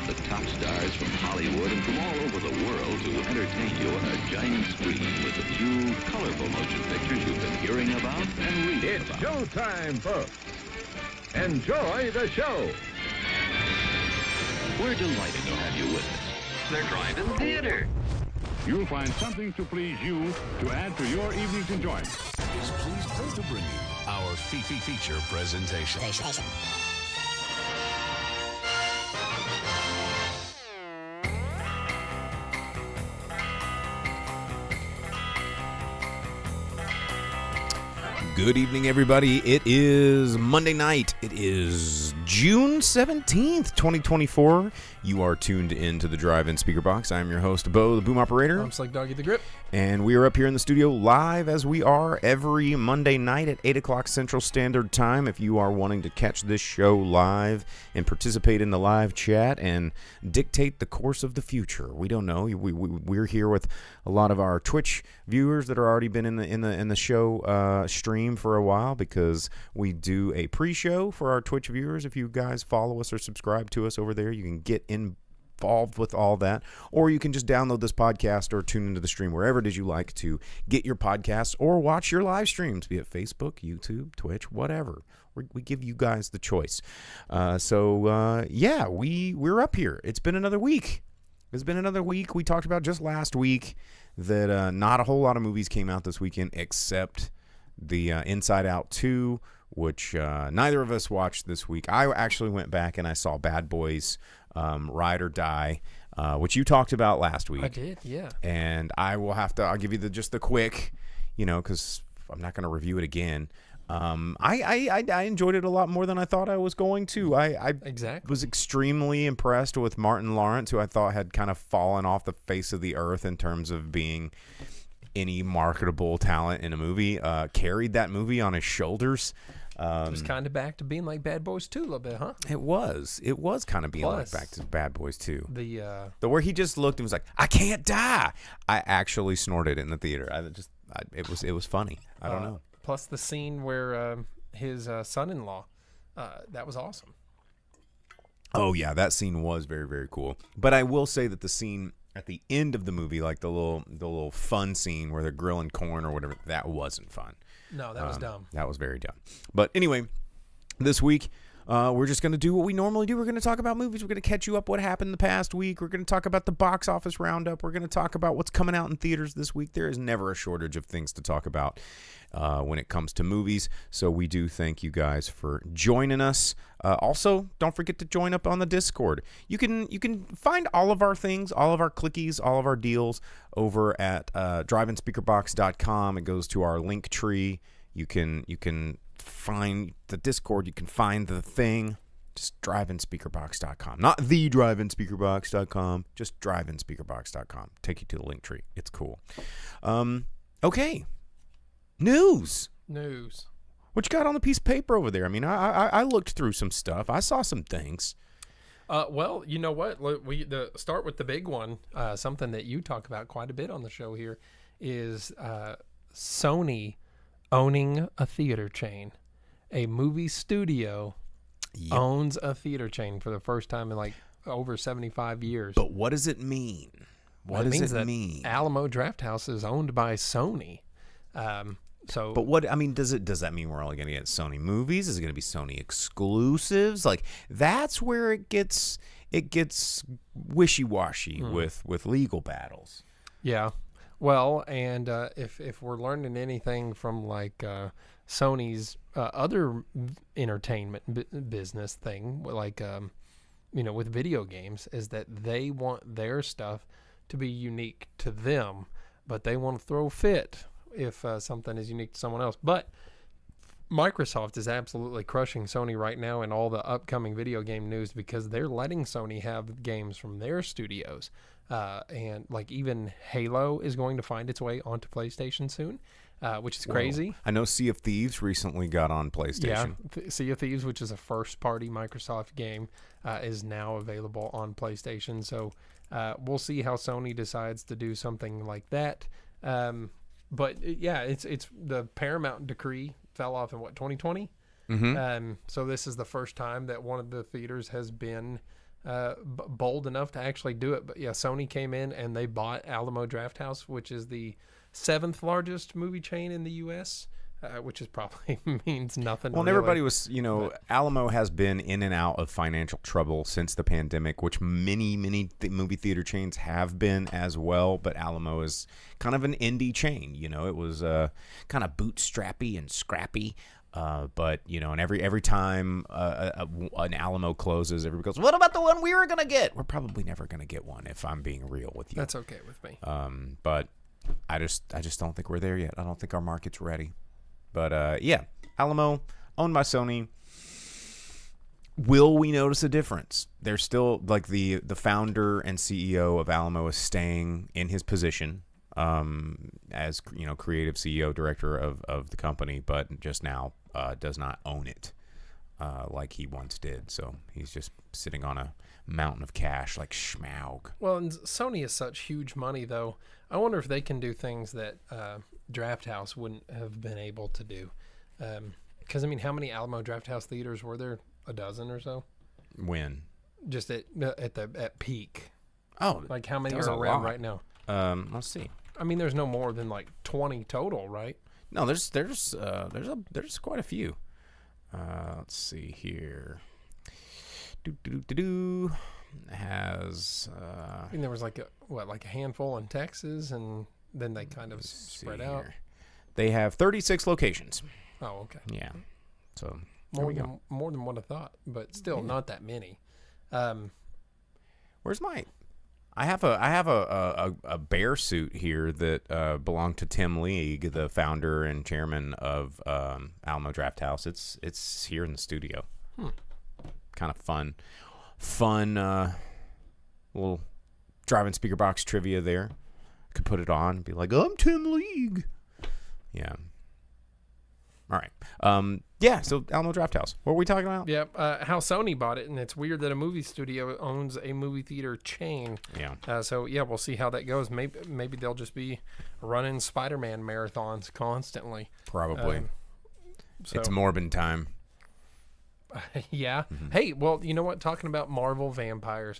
the top stars from Hollywood and from all over the world to entertain you on a giant screen with a few colorful motion pictures you've been hearing about and reading It's about. showtime, folks. Enjoy the show. We're delighted to have you with us. They're driving theater. You'll find something to please you to add to your evening's enjoyment. Is pleased to bring you our feature presentation. Good evening, everybody. It is Monday night. It is June 17th, 2024. You are tuned into the Drive-In Speaker Box. I'm your host, Bo, the boom operator. I'm Slick Doggy the Grip. And we are up here in the studio live as we are every Monday night at 8 o'clock Central Standard Time. If you are wanting to catch this show live and participate in the live chat and dictate the course of the future, we don't know. We're here with a lot of our Twitch viewers that are already been in the show stream for a while, because we do a pre-show for our Twitch viewers. If you guys follow us or subscribe to us over there, you can get involved with all that, or you can just download this podcast or tune into the stream wherever it is you like to get your podcasts or watch your live streams, be it Facebook, YouTube, Twitch, whatever. We give you guys the choice. Yeah, we're up here. It's been another week. We talked about just last week that not a whole lot of movies came out this weekend except the Inside Out 2, which neither of us watched this week. I actually went back and I saw Bad Boys Ride or Die, which you talked about last week. I did, yeah. And I'll give you just the quick, because I'm not going to review it again. I enjoyed it a lot more than I thought I was going to. I was extremely impressed with Martin Lawrence, who I thought had kind of fallen off the face of the earth in terms of being any marketable talent in a movie. Carried that movie on his shoulders. It was kind of back to being like Bad Boys 2 a little bit, huh? It was kind of being like back to Bad Boys 2. The where he just looked and was like, "I can't die." I actually snorted in the theater. It was funny. I don't know. Plus the scene where his son-in-law, that was awesome. Oh yeah, that scene was very, very cool. But I will say that the scene at the end of the movie, like the little fun scene where they're grilling corn or whatever, that wasn't fun. No, that was dumb. That was very dumb. But anyway, this week, we're just going to do what we normally do. We're going to talk about movies. We're going to catch you up what happened the past week. We're going to talk about the box office roundup. We're going to talk about what's coming out in theaters this week. There is never a shortage of things to talk about when it comes to movies. So we do thank you guys for joining us. Also, don't forget to join up on the Discord. You can find all of our things, all of our clickies, all of our deals over at driveinspeakerbox.com. It goes to our link tree. You can find the Discord. You can find the thing. Just driveinspeakerbox.com. Not the driveinspeakerbox.com. Just driveinspeakerbox.com. Take you to the link tree. It's cool. Okay. News. What you got on the piece of paper over there? I mean, I looked through some stuff. I saw some things. Well, you know what? We start with the big one. Something that you talk about quite a bit on the show here is Sony owning a theater chain. A movie studio owns a theater chain for the first time in like over 75 years. But what does it mean? What does it mean? Alamo Drafthouse is owned by Sony. But what, I mean, does that mean we're only going to get Sony movies? Is it going to be Sony exclusives? Like, that's where it gets wishy-washy with legal battles. Yeah. Well, and if we're learning anything from like Sony's other entertainment business thing, like with video games, is that they want their stuff to be unique to them, but they want to throw fit if something is unique to someone else. But Microsoft is absolutely crushing Sony right now in all the upcoming video game news, because they're letting Sony have games from their studios. And like even Halo is going to find its way onto PlayStation soon, which is crazy. Whoa. I know Sea of Thieves recently got on PlayStation. Yeah, Sea of Thieves, which is a first-party Microsoft game, is now available on PlayStation. So we'll see how Sony decides to do something like that. But yeah, it's the Paramount decree fell off in 2020. Mm-hmm. So this is the first time that one of the theaters has been bold enough to actually do it. But yeah, Sony came in and they bought Alamo Drafthouse, which is the 7th largest movie chain in the U.S., which is probably means nothing. Well, and really. everybody was, Alamo has been in and out of financial trouble since the pandemic, which many movie theater chains have been as well. But Alamo is kind of an indie chain. It was kind of bootstrappy and scrappy. But and every time an Alamo closes, everybody goes, "What about the one we were gonna get?" We're probably never gonna get one, if I'm being real with you. That's okay with me. But I just don't think we're there yet. I don't think our market's ready. But yeah, Alamo, owned by Sony. Will we notice a difference? There's still like the founder and CEO of Alamo is staying in his position as creative CEO director of the company, but just now does not own it like he once did. So he's just sitting on a mountain of cash like Schmaug. Well, and Sony is such huge money, though. I wonder if they can do things that Drafthouse wouldn't have been able to do. Because, how many Alamo Drafthouse theaters were there? A dozen or so? When? Just at peak. Oh, like how many that was are a around lot. right now? Let's see. There's no more than like 20 total, right? No, there's quite a few. Let's see here. Has there was like a handful in Texas, and then they kind of spread out. They have 36 locations. Oh, okay. Yeah. So there we go. More than what I thought, but still not that many. Where's my? I have a bear suit here that belonged to Tim League, the founder and chairman of Alamo Drafthouse. It's here in the studio. Kind of fun little driving speaker box trivia there. Could put it on and be like, I'm Tim League. Yeah. All right. Yeah, so Alamo Drafthouse. What were we talking about? Yeah, how Sony bought it, and it's weird that a movie studio owns a movie theater chain. Yeah. So yeah, we'll see how that goes. Maybe they'll just be running Spider-Man marathons constantly. Probably. It's Morbin time. Yeah. Mm-hmm. Hey, well, you know what? Talking about Marvel vampires,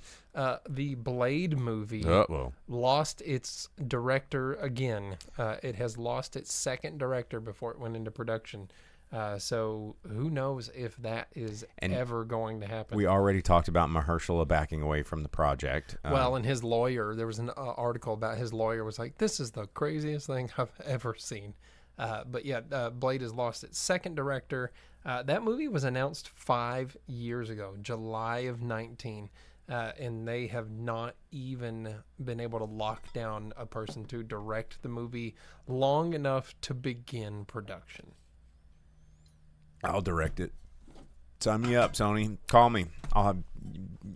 the Blade movie lost its director again. It has lost its second director before it went into production. So who knows if that is ever going to happen. We already talked about Mahershala backing away from the project. Well, and his lawyer, there was an article about his lawyer was like, this is the craziest thing I've ever seen. But yeah, Blade has lost its second director. That movie was announced 5 years ago, July of 19, and they have not even been able to lock down a person to direct the movie long enough to begin production. I'll direct it. Sign me up, Sony. Call me. I'll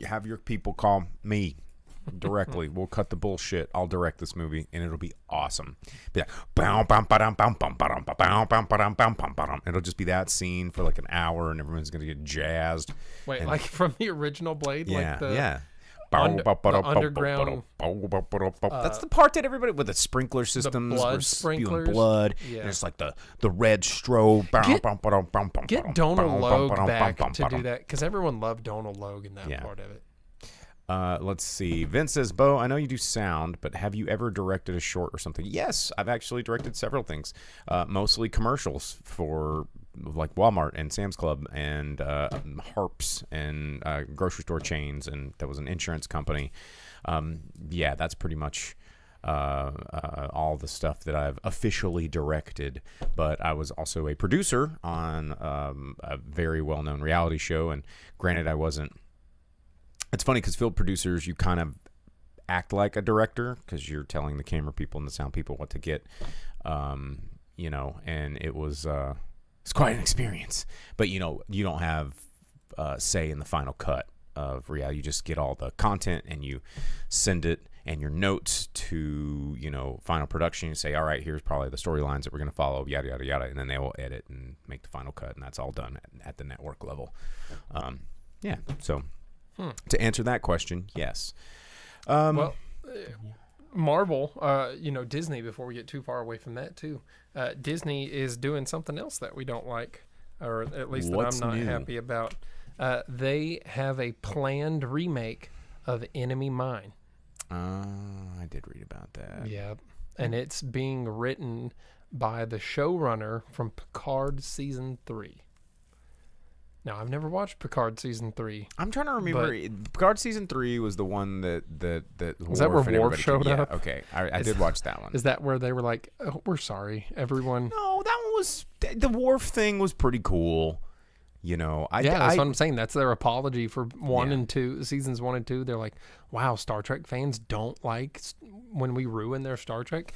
have your people call me directly. We'll cut the bullshit. I'll direct this movie, and it'll be awesome. Be like, it'll just be that scene for like an hour, and everyone's gonna get jazzed. Wait, like from the original Blade? Yeah, like yeah. The underground. That's the part that everybody with the sprinkler systems, blood were spewing sprinklers. blood. Yeah. And it's like the red strobe. Get Donald Logue back to do that, because everyone loved Donald Logue in that part of it. Let's see. Vince says, Bo, I know you do sound, but have you ever directed a short or something? Yes, I've actually directed several things, mostly commercials for like Walmart and Sam's Club and Harps and grocery store chains, and there was an insurance company. Yeah, that's pretty much all the stuff that I've officially directed. But I was also a producer on a very well-known reality show, and granted, I wasn't. It's funny because field producers, you kind of act like a director because you're telling the camera people and the sound people what to get, and it was it's quite an experience. But you don't have say in the final cut of reality. You just get all the content and you send it and your notes to final production. You say, all right, here's probably the storylines that we're going to follow, yada yada yada, and then they will edit and make the final cut, and that's all done at the network level. Yeah, so. To answer that question, yes. Marvel, Disney, before we get too far away from that too, Disney is doing something else that we don't like, or at least that I'm not happy about. They have a planned remake of Enemy Mine. I did read about that. Yep. And it's being written by the showrunner from Picard Season 3. Now, I've never watched Picard Season 3. I'm trying to remember. Picard Season 3 was the one that Is that where and Worf everybody showed yeah, up? Okay, I did watch that one. Is that where they were like, oh, we're sorry, everyone? No, that one was the Worf thing was pretty cool. You know, That's what I'm saying. That's their apology for Yeah. and 2, seasons 1 and 2. They're like, wow, Star Trek fans don't like when we ruin their Star Trek.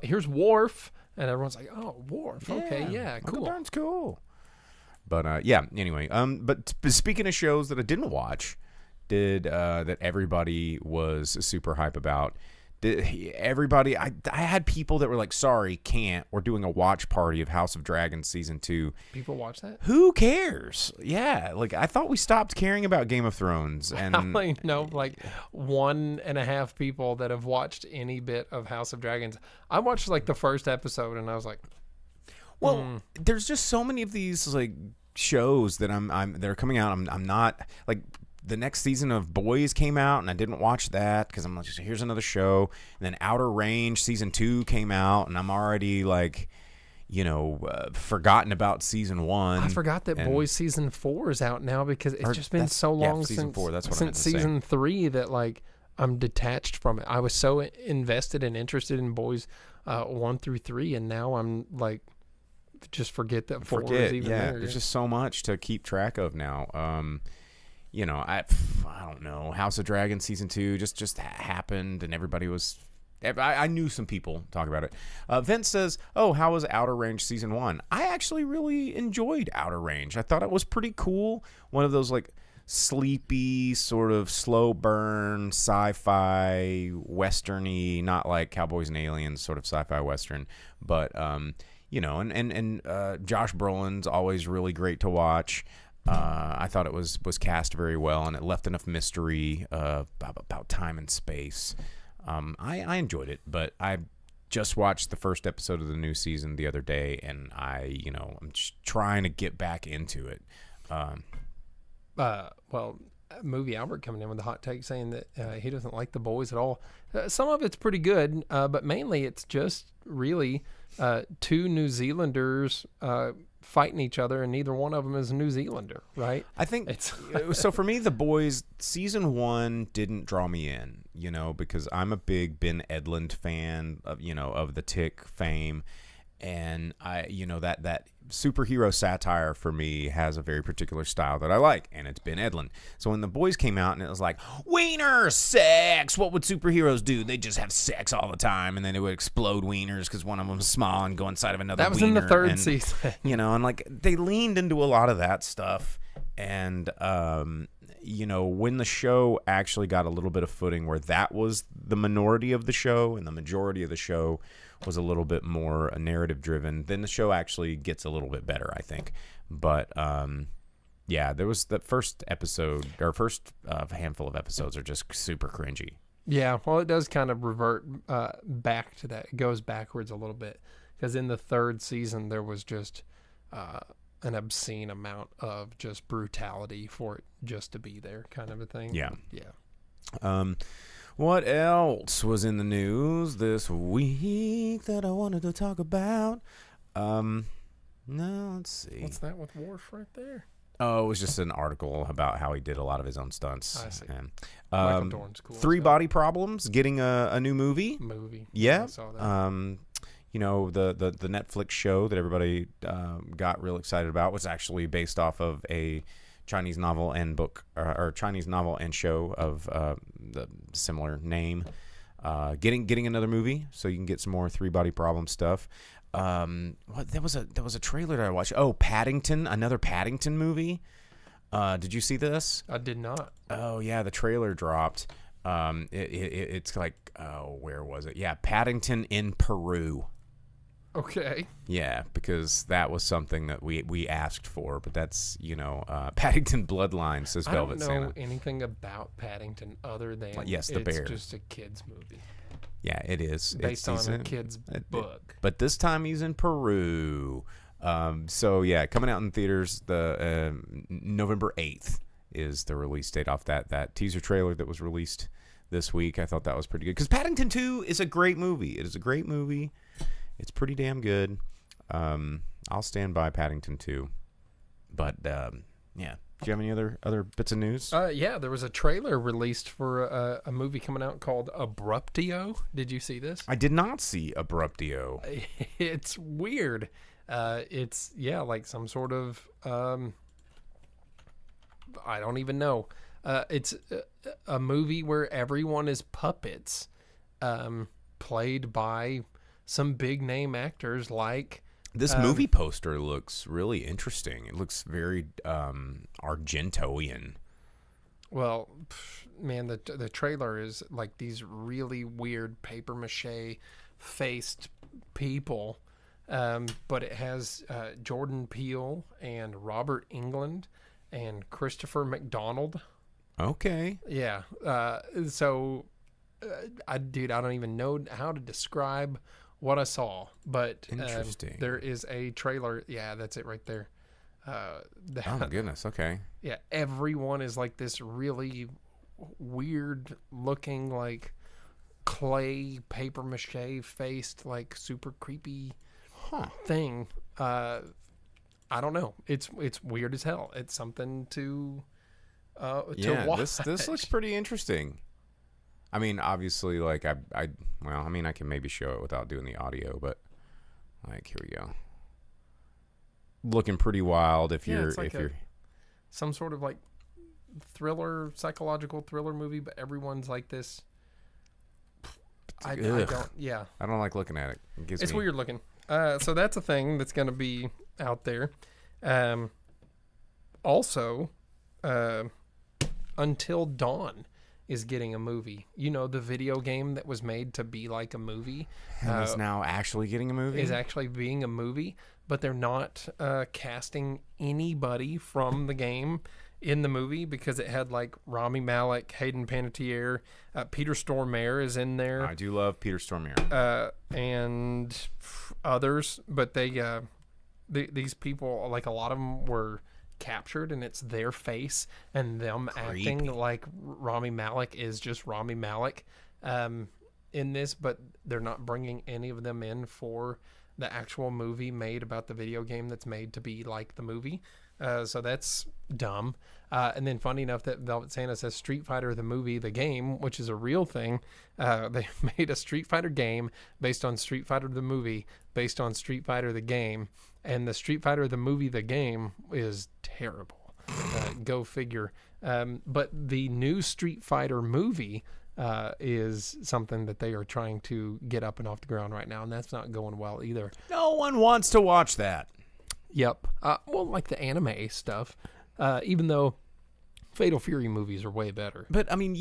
Here's Worf, and everyone's like, oh, Worf. Okay, yeah, Uncle cool. Darn's cool. But yeah, anyway, but speaking of shows that I didn't watch, that everybody was super hype about. Everybody, I had people that were like, sorry, can't. We're doing a watch party of House of Dragons season 2. People watch that? Who cares? Yeah, like I thought we stopped caring about Game of Thrones, and I only know like 1.5 people that have watched any bit of House of Dragons. I watched like the first episode, and I was like, well, there's just so many of these like shows that that are coming out. I'm not like. The next season of Boys came out, and I didn't watch that because I'm like, here's another show. And then Outer Range season 2 came out, and I'm already like, forgotten about season 1. I forgot that Boys season 4 is out now because it's just been so long season since 4. That's what I meant since to say. season 3 that like I'm detached from it. I was so invested and interested in Boys 1 through 3, and now I'm like, just forget that 4 is even there. There's just so much to keep track of now. I don't know. House of Dragons season 2 just happened, and everybody was. I knew some people talk about it. Vince says, "Oh, how was Outer Range season 1?" I actually really enjoyed Outer Range. I thought it was pretty cool. One of those like sleepy, sort of slow burn, sci-fi, westerny, not like Cowboys and Aliens sort of sci-fi western, but and Josh Brolin's always really great to watch. I thought it was cast very well, and it left enough mystery about time and space. I enjoyed it, but I just watched the first episode of the new season the other day, and I'm just trying to get back into it. Movie Albert coming in with a hot take saying that he doesn't like The Boys at all. Some of it's pretty good, but mainly it's just really two New Zealanders fighting each other, and neither one of them is a New Zealander, right? I think so. For me, The Boys season 1 didn't draw me in, because I'm a big Ben Edlund fan of the Tick fame, and that superhero satire for me has a very particular style that I like, and it's Ben Edlund. So when The Boys came out and it was like, wiener sex, what would superheroes do? They just have sex all the time, and then it would explode wieners because one of them was small and go inside of another. That was wiener, in the third and, season. And like they leaned into a lot of that stuff, and when the show actually got a little bit of footing where that was the minority of the show and the majority of the show was a little bit more narrative driven, then the show actually gets a little bit better, I think. But there was the first episode or first handful of episodes are just super cringy. Yeah, well, it does kind of revert back to that. It goes backwards a little bit because in the third season there was just an obscene amount of just brutality for it just to be there, kind of a thing. Yeah. Yeah. What else was in the news this week that I wanted to talk about? No, let's see. What's that with Worf right there? Oh, it was just an article about how he did a lot of his own stunts. I see. And, Michael Dorn's cool. Three Body Problems getting a new movie. Yeah. I saw that. The Netflix show that everybody got real excited about was actually based off of a Chinese novel and book or Chinese novel and show of the similar name. Getting another movie, so you can get some more Three Body Problem stuff. There was a trailer that I watched. Oh, Paddington, another Paddington movie. Did you see this? I did not. Oh yeah, the trailer dropped. It's like, where was it? Yeah, Paddington in Peru. Okay. Yeah, because that was something that we asked for, but that's Paddington Bloodline, says Velvet Santa. I don't know anything about Paddington other than Yes, the bear. It's just a kid's movie. Yeah, it is. Based on a kid's book. But this time he's in Peru. So yeah, coming out in theaters the November 8th. is the release date off that teaser trailer that was released this week. I thought that was pretty good because Paddington 2 is a great movie. It is a great movie. It's pretty damn good. I'll stand by Paddington 2. But yeah. Do you have any other bits of news? Yeah, there was a trailer released for a movie coming out called Abruptio. Did you see this? I did not see Abruptio. It's weird. It's like some sort of I don't even know. It's a movie where everyone is puppets, played by some big name actors like. This movie poster looks really interesting. It looks very Argentoian. Well, man, the trailer is like these really weird paper mache faced people, but it has Jordan Peele and Robert Englund and Christopher McDonald. Okay. Yeah. So, I don't even know how to describe what I saw, but Interesting. there is a trailer. Yeah, that's it right there. Oh my goodness. Okay. Yeah, everyone is like this really weird looking, like clay paper mache faced, like super creepy thing. I don't know. It's weird as hell. It's something to watch. This looks pretty interesting. I mean, obviously, like I can maybe show it without doing the audio, but like here we go. Looking pretty wild if you're some sort of like thriller, psychological thriller movie, but everyone's like this. I don't like looking at it. It's weird looking. So that's a thing that's going to be out there. Also, Until Dawn is getting a movie. You know, the video game that was made to be like a movie. And is now actually getting a movie? Is actually being a movie, but they're not casting anybody from the game in the movie because it had like Rami Malek, Hayden Panettiere, Peter Stormare is in there. I do love Peter Stormare. And others, but these people, like a lot of them were captured and it's their face and them acting like Rami Malek is just Rami Malek in this, but they're not bringing any of them in for the actual movie made about the video game that's made to be like the movie. So that's dumb. And then funny enough that Velvet Santa says Street Fighter the movie, the game, which is a real thing. They made a Street Fighter game based on Street Fighter the movie, based on Street Fighter the game. And the Street Fighter the movie, the game, is terrible. Go figure. But the new Street Fighter movie is something that they are trying to get up and off the ground right now, and that's not going well either. No one wants to watch that. Yep. Well, like the anime stuff, even though Fatal Fury movies are way better. But I mean,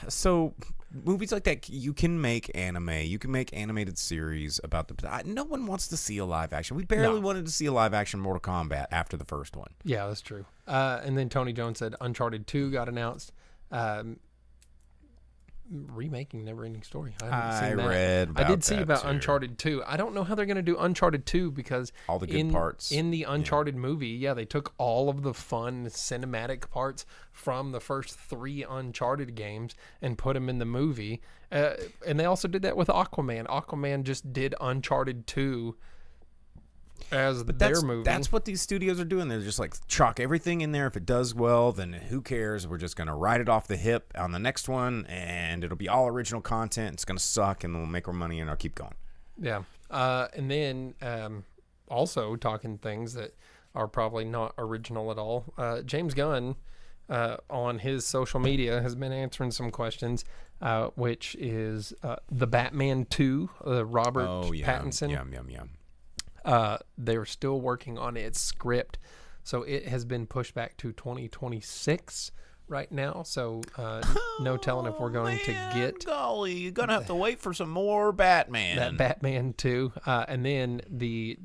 so movies like that, you can make anime, you can make animated series about no one wants to see a live action. We barely wanted to see a live action Mortal Kombat after the first one. Yeah, that's true. And then Tony Jones said Uncharted 2 got announced. Remaking Neverending Story. I did see about Uncharted 2. I don't know how they're going to do Uncharted 2 because all the good parts in the Uncharted movie, they took all of the fun cinematic parts from the first 3 Uncharted games and put them in the movie. And they also did that with Aquaman. Aquaman just did Uncharted 2 as their movie. That's what these studios are doing. They're just like chalk everything in there. If it does well, then who cares? We're just going to write it off the hip on the next one, and it'll be all original content. It's going to suck, and we'll make our money, and I'll keep going. Yeah. And then also talking things that are probably not original at all. James Gunn on his social media has been answering some questions, which is the Batman 2, Robert Pattinson. Yum. They're still working on its script, so it has been pushed back to 2026 right now. So no telling if we're going to get. Golly, you're gonna have to wait for some more Batman. That Batman 2, and then the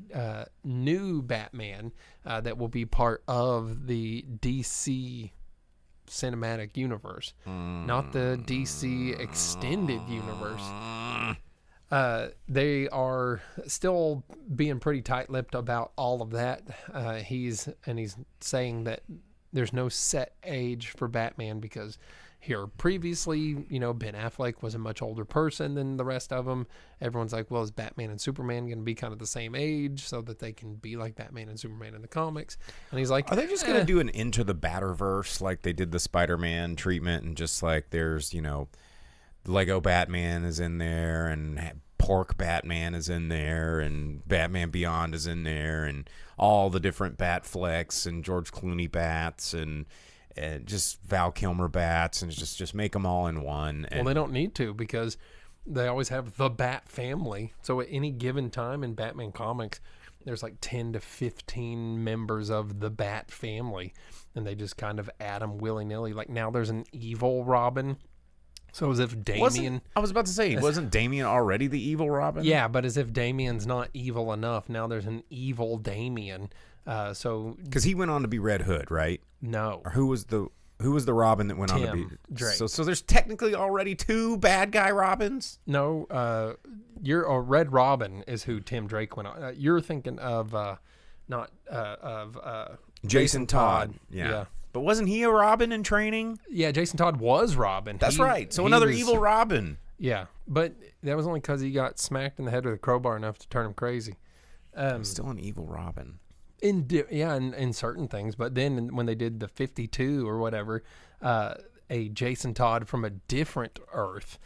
new Batman that will be part of the DC cinematic universe, not the DC extended universe. They are still being pretty tight-lipped about all of that. He's saying that There's no set age for Batman because here previously, Ben Affleck was a much older person than the rest of them. Everyone's like, well, is Batman and Superman going to be kind of the same age so that they can be like Batman and Superman in the comics? And he's like, are they just going to do an Into the Batterverse like they did the Spider-Man treatment, and just like there's, Lego Batman is in there, and Pork Batman is in there, and Batman Beyond is in there, and all the different Batflecks and George Clooney bats and just Val Kilmer bats, and just make them all in one. Well, they don't need to because they always have the Bat family. So at any given time in Batman comics, there's like 10 to 15 members of the Bat family, and they just kind of add them willy-nilly. Like now there's an evil Robin. So as if Damian... I was about to say, wasn't Damian already the evil Robin? Yeah, but as if Damian's not evil enough, now there's an evil Damian. Because he went on to be Red Hood, right? No. Or who was the Robin that went on to be Drake? So there's technically already 2 bad guy Robins? No, Red Robin is who Tim Drake went on. You're thinking of Jason Todd. Yeah. But wasn't he a Robin in training? Yeah, Jason Todd was Robin. That's right. So another evil Robin. Yeah, but that was only because he got smacked in the head with a crowbar enough to turn him crazy. Still an evil Robin. In certain things. But then when they did the 52 or whatever, a Jason Todd from a different Earth,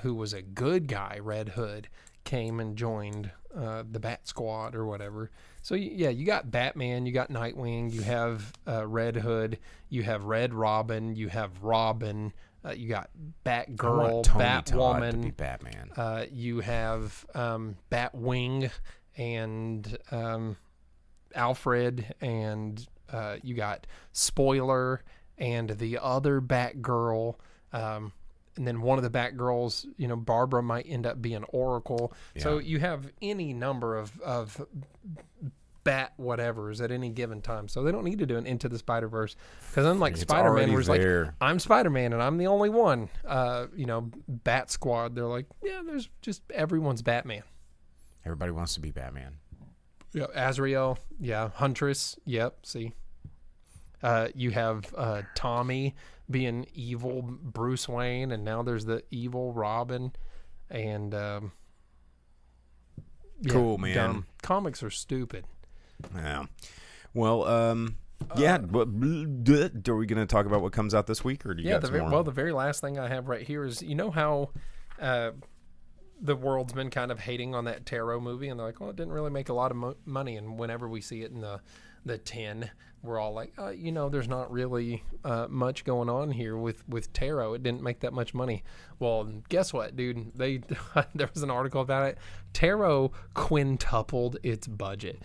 who was a good guy, Red Hood, came and joined the Bat Squad or whatever. So yeah, you got Batman, you got Nightwing, you have Red Hood, you have Red Robin, you have Robin, you got Batgirl, Batwoman, to be Batman. You have Batwing and Alfred, and you got Spoiler and the other Batgirl. And then one of the Batgirls, Barbara might end up being Oracle. Yeah. So you have any number of Bat whatevers at any given time. So they don't need to do an Into the Spider-Verse. Because unlike Spider-Man, where it's like, I'm Spider-Man and I'm the only one, Bat Squad, they're like, yeah, there's just everyone's Batman. Everybody wants to be Batman. Yeah, Azrael, yeah, Huntress, yep, see. You have Tommy being evil Bruce Wayne, and now there's the evil Robin, and cool, man. Dumb. Comics are stupid. Yeah. Well, yeah. Are we going to talk about what comes out this week, or do you got some more? Well, the very last thing I have right here is, how the world's been kind of hating on that Tarot movie, and they're like, well, it didn't really make a lot of money, and whenever we see it in the 10, we're all like, there's not really much going on here with Tarot. It didn't make that much money. Well, guess what, dude? There was an article about it. Tarot quintupled its budget,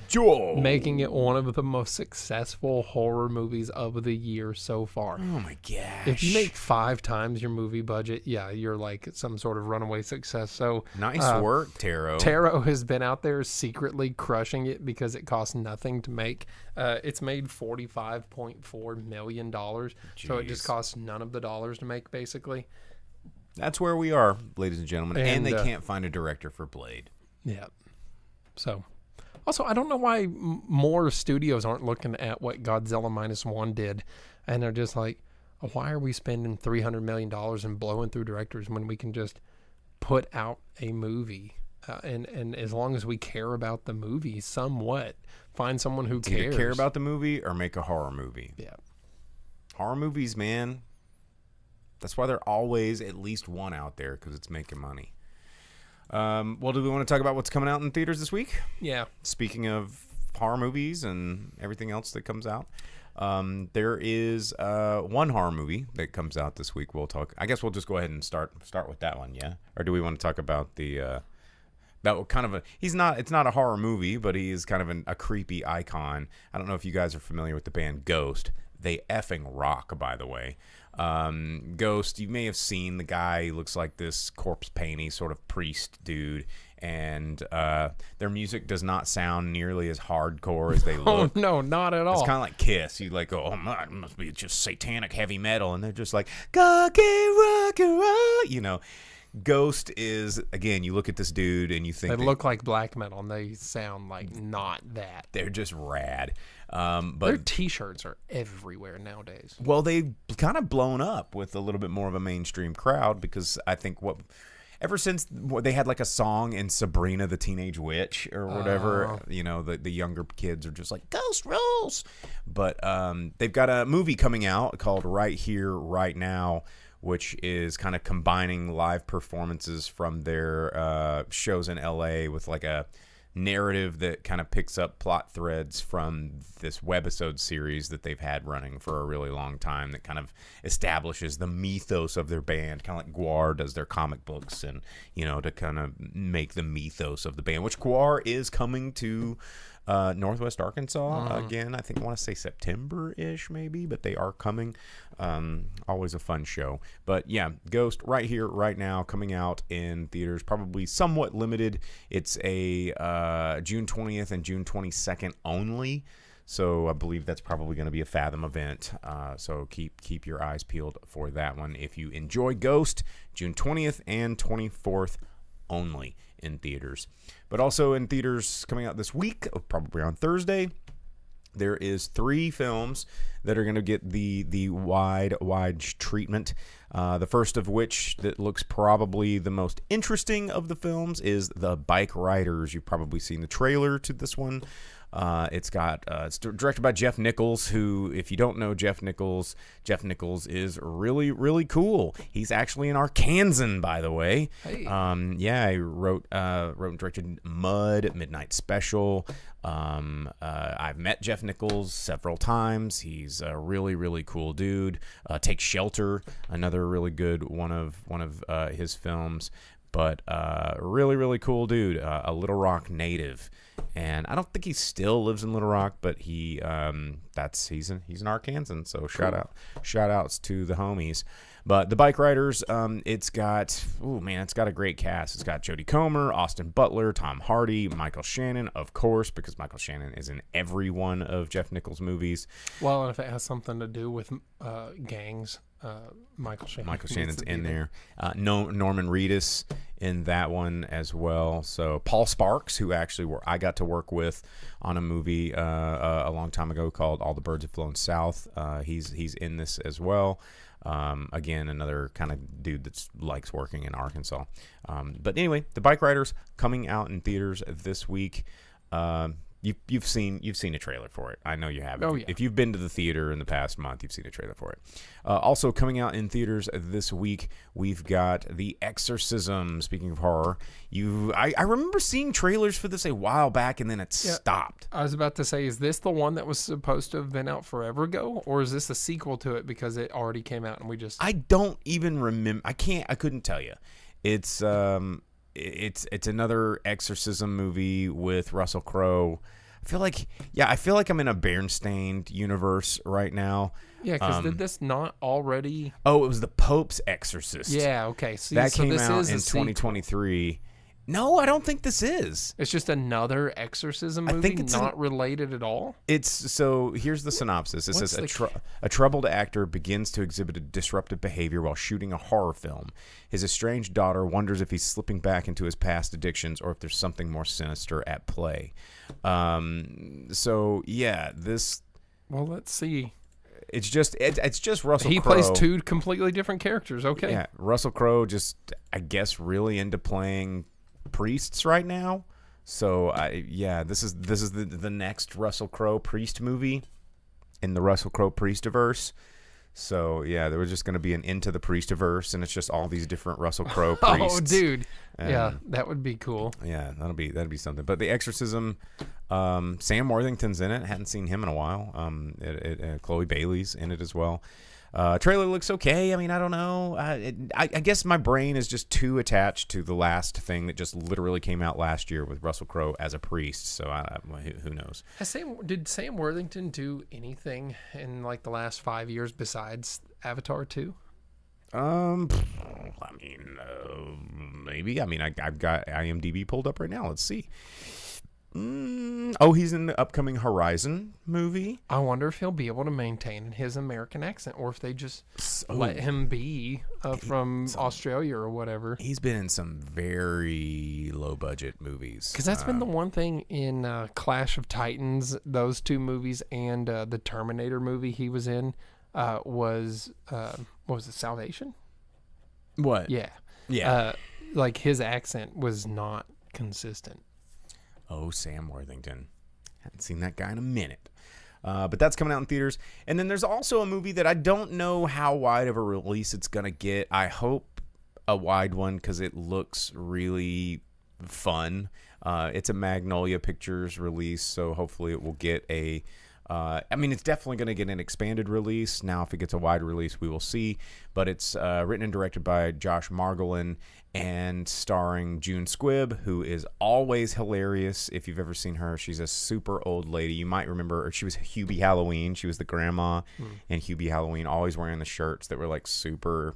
making it one of the most successful horror movies of the year so far. Oh my gosh! If you make 5 times your movie budget, yeah, you're like some sort of runaway success. So nice work, Tarot. Tarot has been out there secretly crushing it because it costs nothing to make. It's made $45.4 million, so it just costs none of the dollars to make, basically. That's where we are, ladies and gentlemen. And they can't find a director for Blade. Yeah. So, also, I don't know why more studios aren't looking at what Godzilla -1 did, and they're just like, why are we spending $300 million and blowing through directors when we can just put out a movie? And as long as we care about the movie somewhat, find someone who cares. Either care about the movie or make a horror movie. Yeah. Horror movies, man. That's why there always at least one out there, because it's making money. Well, do we want to talk about what's coming out in theaters this week? Yeah. Speaking of horror movies and everything else that comes out, there is one horror movie that comes out this week. I guess we'll just go ahead and start with that one, yeah? Or do we want to talk about the... it's not a horror movie, but he is kind of a creepy icon. I don't know if you guys are familiar with the band Ghost. They effing rock, by the way. Ghost, you may have seen the guy. He looks like this corpse painty sort of priest dude, and their music does not sound nearly as hardcore as they look. Oh no, not at all. It's kind of like Kiss. You like, oh my, it must be just satanic heavy metal, and they're just like, cocky rock and roll, Ghost is, again, you look at this dude and you think They look like black metal, and they sound like not that. they're just rad. Their But T-shirts are everywhere nowadays. well, they've kind of blown up with a little bit more of a mainstream crowd because I think ever since they had like a song in Sabrina the Teenage Witch or whatever, the younger kids are just like, Ghost rules. But they've got a movie coming out called Right Here, Right Now, which is kind of combining live performances from their shows in LA with like a narrative that kind of picks up plot threads from this webisode series that they've had running for a really long time that kind of establishes the mythos of their band, kind of like Gwar does their comic books, and to kind of make the mythos of the band, which Gwar is coming to Northwest Arkansas again. I think I want to say September-ish maybe, but they are coming. Always a fun show. But yeah, Ghost Right Here, Right Now, coming out in theaters, probably somewhat limited. It's a June 20th and June 22nd only. So I believe that's probably going to be a Fathom event. So keep your eyes peeled for that one. If you enjoy Ghost, June 20th and 24th only in theaters. But also in theaters coming out this week, probably on Thursday, there is 3 films that are going to get the wide treatment. The first of which that looks probably the most interesting of the films is The Bike Riders. You've probably seen the trailer to this one. It's directed by Jeff Nichols, who, if you don't know Jeff Nichols is really, really cool. He's actually an Arkansan, by the way. Hey. He wrote and directed Mud, Midnight Special. I've met Jeff Nichols several times. He's a really, really cool dude. Take Shelter, another really good one of his films. But really, really cool dude. A Little Rock native. And I don't think he still lives in Little Rock, but he's an Arkansan, so shout outs to the homies. But The Bike Riders, it's got a great cast. It's got Jodie Comer, Austin Butler, Tom Hardy, Michael Shannon, of course, because Michael Shannon is in every one of Jeff Nichols' movies. Well, and if it has something to do with gangs, Michael Shannon's in there. Norman Reedus in that one as well. So Paul Sparks, who actually I got to work with on a movie a long time ago called All the Birds Have Flown South. He's in this as well. Again, another kind of dude that likes working in Arkansas. But anyway, The Bike Riders coming out in theaters this week. You've seen a trailer for it. I know you have. Oh, yeah. If you've been to the theater in the past month, you've seen a trailer for it. Also coming out in theaters this week, we've got The Exorcism. Speaking of horror, I remember seeing trailers for this a while back, and then it stopped. I was about to say, is this the one that was supposed to have been out forever ago, or is this a sequel to it because it already came out and we just? I don't even remember. I couldn't tell you. It's another exorcism movie with Russell Crowe. I feel like I'm in a Bernstein universe right now. Yeah, because did this not already? Oh, it was The Pope's Exorcist. Yeah, okay. See, that so came this out is in a sequel. 2023. No, I don't think this is. It's just another exorcism movie, think it's not related at all. Here's the synopsis. It says a troubled actor begins to exhibit a disruptive behavior while shooting a horror film. His estranged daughter wonders if he's slipping back into his past addictions or if there's something more sinister at play. So yeah, this. Well, let's see. It's just Russell Crowe. He plays 2 completely different characters. Okay. Yeah, Russell Crowe just, I guess, really into playing priests right now. So this is the next Russell Crowe priest movie in the Russell Crowe Priestiverse. So yeah, there was just going to be an Into the Priestiverse, and it's just all these different Russell Crowe priests. Oh, dude, yeah, that would be cool. Yeah, that'd be something. But The Exorcism, Sam Worthington's in it. Hadn't seen him in a while. Chloe Bailey's in it as well. Trailer looks okay. I mean, I don't know. I guess my brain is just too attached to the last thing that just literally came out last year with Russell Crowe as a priest. So who knows? Did Sam Worthington do anything in like the last 5 years besides Avatar 2? Maybe. I mean, I've got IMDb pulled up right now. Let's see. He's in the upcoming Horizon movie. I wonder if he'll be able to maintain his American accent, or if they just let him be from Australia or whatever. He's been in some very low-budget movies. Because that's been the one thing in Clash of Titans, those two movies, and the Terminator movie he was in was, what was it, Salvation? What? Yeah. Yeah. Like his accent was not consistent. Oh, Sam Worthington. Haven't seen that guy in a minute. But that's coming out in theaters. And then there's also a movie that I don't know how wide of a release it's going to get. I hope a wide one because it looks really fun. It's a Magnolia Pictures release, so hopefully it will get a... it's definitely going to get an expanded release. Now, if it gets a wide release, we will see. But it's written and directed by Josh Margolin and starring June Squibb, who is always hilarious. If you've ever seen her, she's a super old lady. You might remember her. She was Hubie Halloween. She was the grandma in Hubie Halloween, always wearing the shirts that were like super,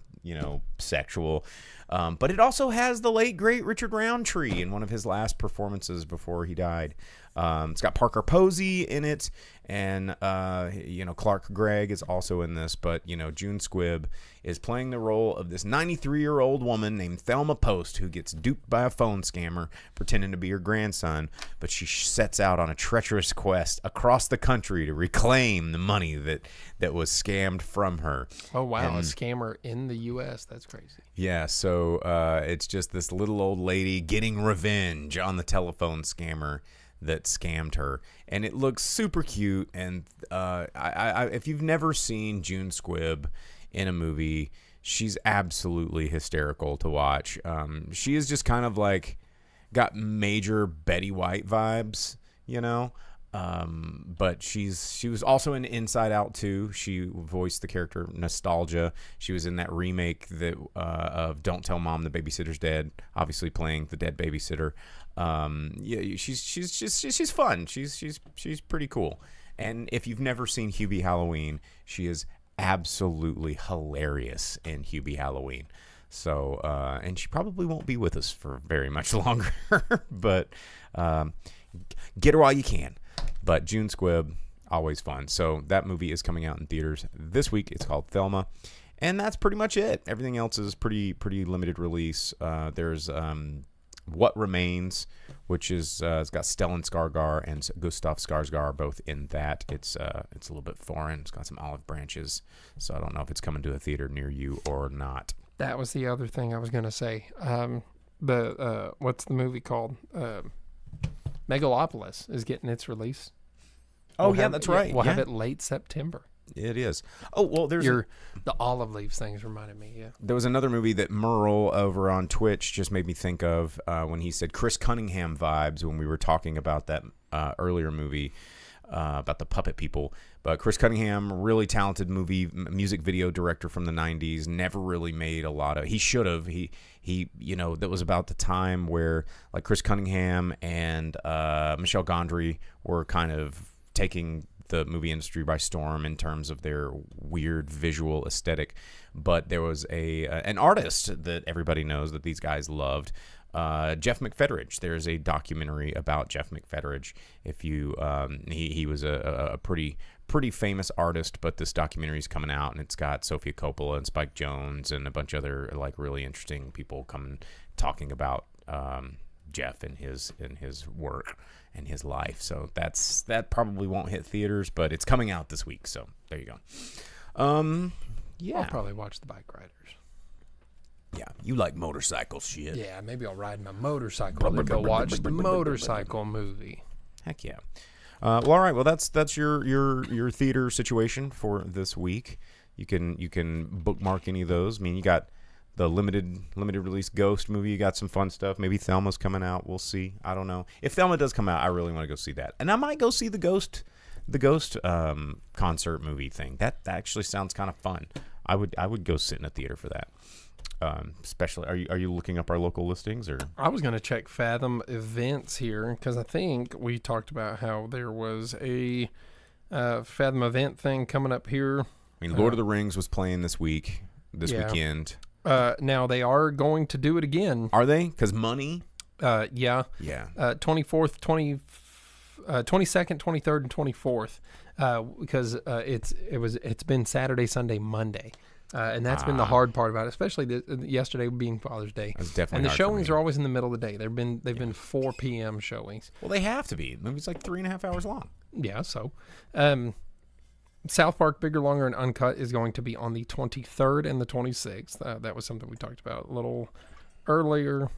sexual. But it also has the late, great Richard Roundtree in one of his last performances before he died. It's got Parker Posey in it, and Clark Gregg is also in this. But June Squibb is playing the role of this 93-year-old woman named Thelma Post, who gets duped by a phone scammer pretending to be her grandson. But she sets out on a treacherous quest across the country to reclaim the money that was scammed from her. Oh wow, a scammer in the U.S. That's crazy. Yeah, so it's just this little old lady getting revenge on the telephone scammer that scammed her, and it looks super cute. And if you've never seen June Squibb in a movie, she's absolutely hysterical to watch. She is just kind of like got major Betty White vibes, but she was also in Inside Out 2. She voiced the character Nostalgia. She was in that remake of Don't Tell Mom the Babysitter's Dead, obviously playing the dead babysitter. She's fun. She's pretty cool. And if you've never seen Hubie Halloween, she is absolutely hilarious in Hubie Halloween. So, and she probably won't be with us for very much longer, but get her while you can. But June Squibb, always fun. So that movie is coming out in theaters this week. It's called Thelma. And that's pretty much it. Everything else is pretty limited release. There's What Remains, which is it's got Stellan Skarsgård and Gustav Skarsgård both in that. It's a little bit foreign. It's got some olive branches, so I don't know if it's coming to a theater near you or not. That was the other thing I was going to say. What's the movie called? Megalopolis is getting its release. That's right. We'll have it late September. It is. Oh, well, there's the olive leaves things reminded me, yeah. There was another movie that Merle over on Twitch just made me think of when he said Chris Cunningham vibes when we were talking about that earlier movie about the puppet people. But Chris Cunningham, really talented music video director from the 90s, never really made a lot of... He should have. He that was about the time where like Chris Cunningham and Michel Gondry were kind of taking the movie industry by storm in terms of their weird visual aesthetic. But there was an artist that everybody knows that these guys loved, Jeff McFetridge. There's a documentary about Jeff McFetridge. If you he was a pretty famous artist, but this documentary is coming out and it's got Sofia Coppola and Spike Jonze and a bunch of other like really interesting people coming talking about Jeff and his work and his life. So that probably won't hit theaters, but it's coming out this week. So there you go. Yeah, I'll probably watch The Bike Riders. Yeah, you like motorcycle shit. Yeah, maybe I'll ride my motorcycle and go watch the motorcycle movie. Heck yeah. Well, all right. Well, that's your theater situation for this week. You can bookmark any of those. I mean, you got the limited release Ghost movie. You got some fun stuff. Maybe Thelma's coming out. We'll see. I don't know. If Thelma does come out, I really want to go see that, and I might go see the Ghost concert movie thing. That actually sounds kind of fun. I would go sit in a theater for that. Especially, are you looking up our local listings or? I was going to check Fathom Events here because I think we talked about how there was a Fathom event thing coming up here. I mean, Lord of the Rings was playing this weekend. Now they are going to do it again. Are they? Because money. Yeah. 24th, 22nd, 23rd, and 24th, because it's been Saturday, Sunday, Monday. And that's been the hard part about it, especially yesterday being Father's Day. That's definitely and the hard for showings me. are always in the middle of the day. They've been 4 p.m. showings. Well, they have to be. The movie's like 3.5 hours long. Yeah, so South Park Bigger, Longer, and Uncut is going to be on the 23rd and the 26th. That was something we talked about a little earlier.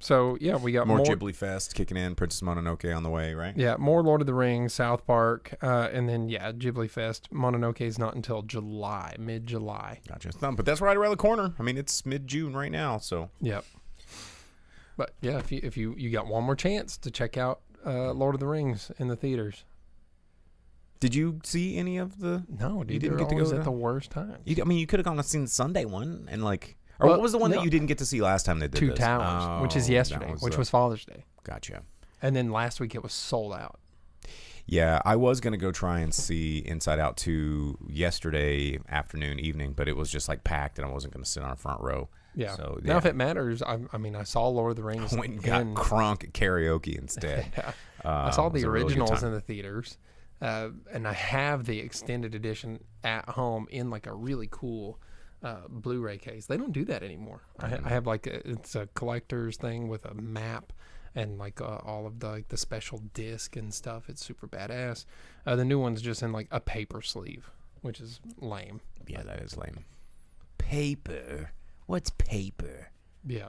So yeah, we got More Ghibli Fest kicking in. Princess Mononoke on the way, right? Yeah, more Lord of the Rings, South Park, and then Ghibli Fest. Mononoke is not until July, mid-July. Gotcha. But that's right around the corner. I mean, it's mid-June right now, so. Yep. But yeah, if you got one more chance to check out Lord of the Rings in the theaters. Did you see any of the? No, dude, you didn't they're get to go always to at that? the worst time. I mean, you could have gone and seen the Sunday one and like. Or Well, what was the one no. that you didn't get to see last time they did Two this? Towers, which is Oh, yesterday, that which was Father's Day. Gotcha. And then last week it was sold out. Yeah, I was going to go try and see Inside Out 2 yesterday afternoon, evening, but it was just like packed and I wasn't going to sit on a front row. Yeah. So, Now, if it matters, I mean, I saw Lord of the Rings. I went and got again. crunk at karaoke instead. I saw it was the a really good originals time. in the theaters, and I have the extended edition at home in like a really cool Blu-ray case. They don't do that anymore. I have like it's a collector's thing with a map and like all of the special disc and stuff. It's super badass. The new one's just in like a paper sleeve, which is lame. Yeah, that is lame. Paper? What's paper? Yeah,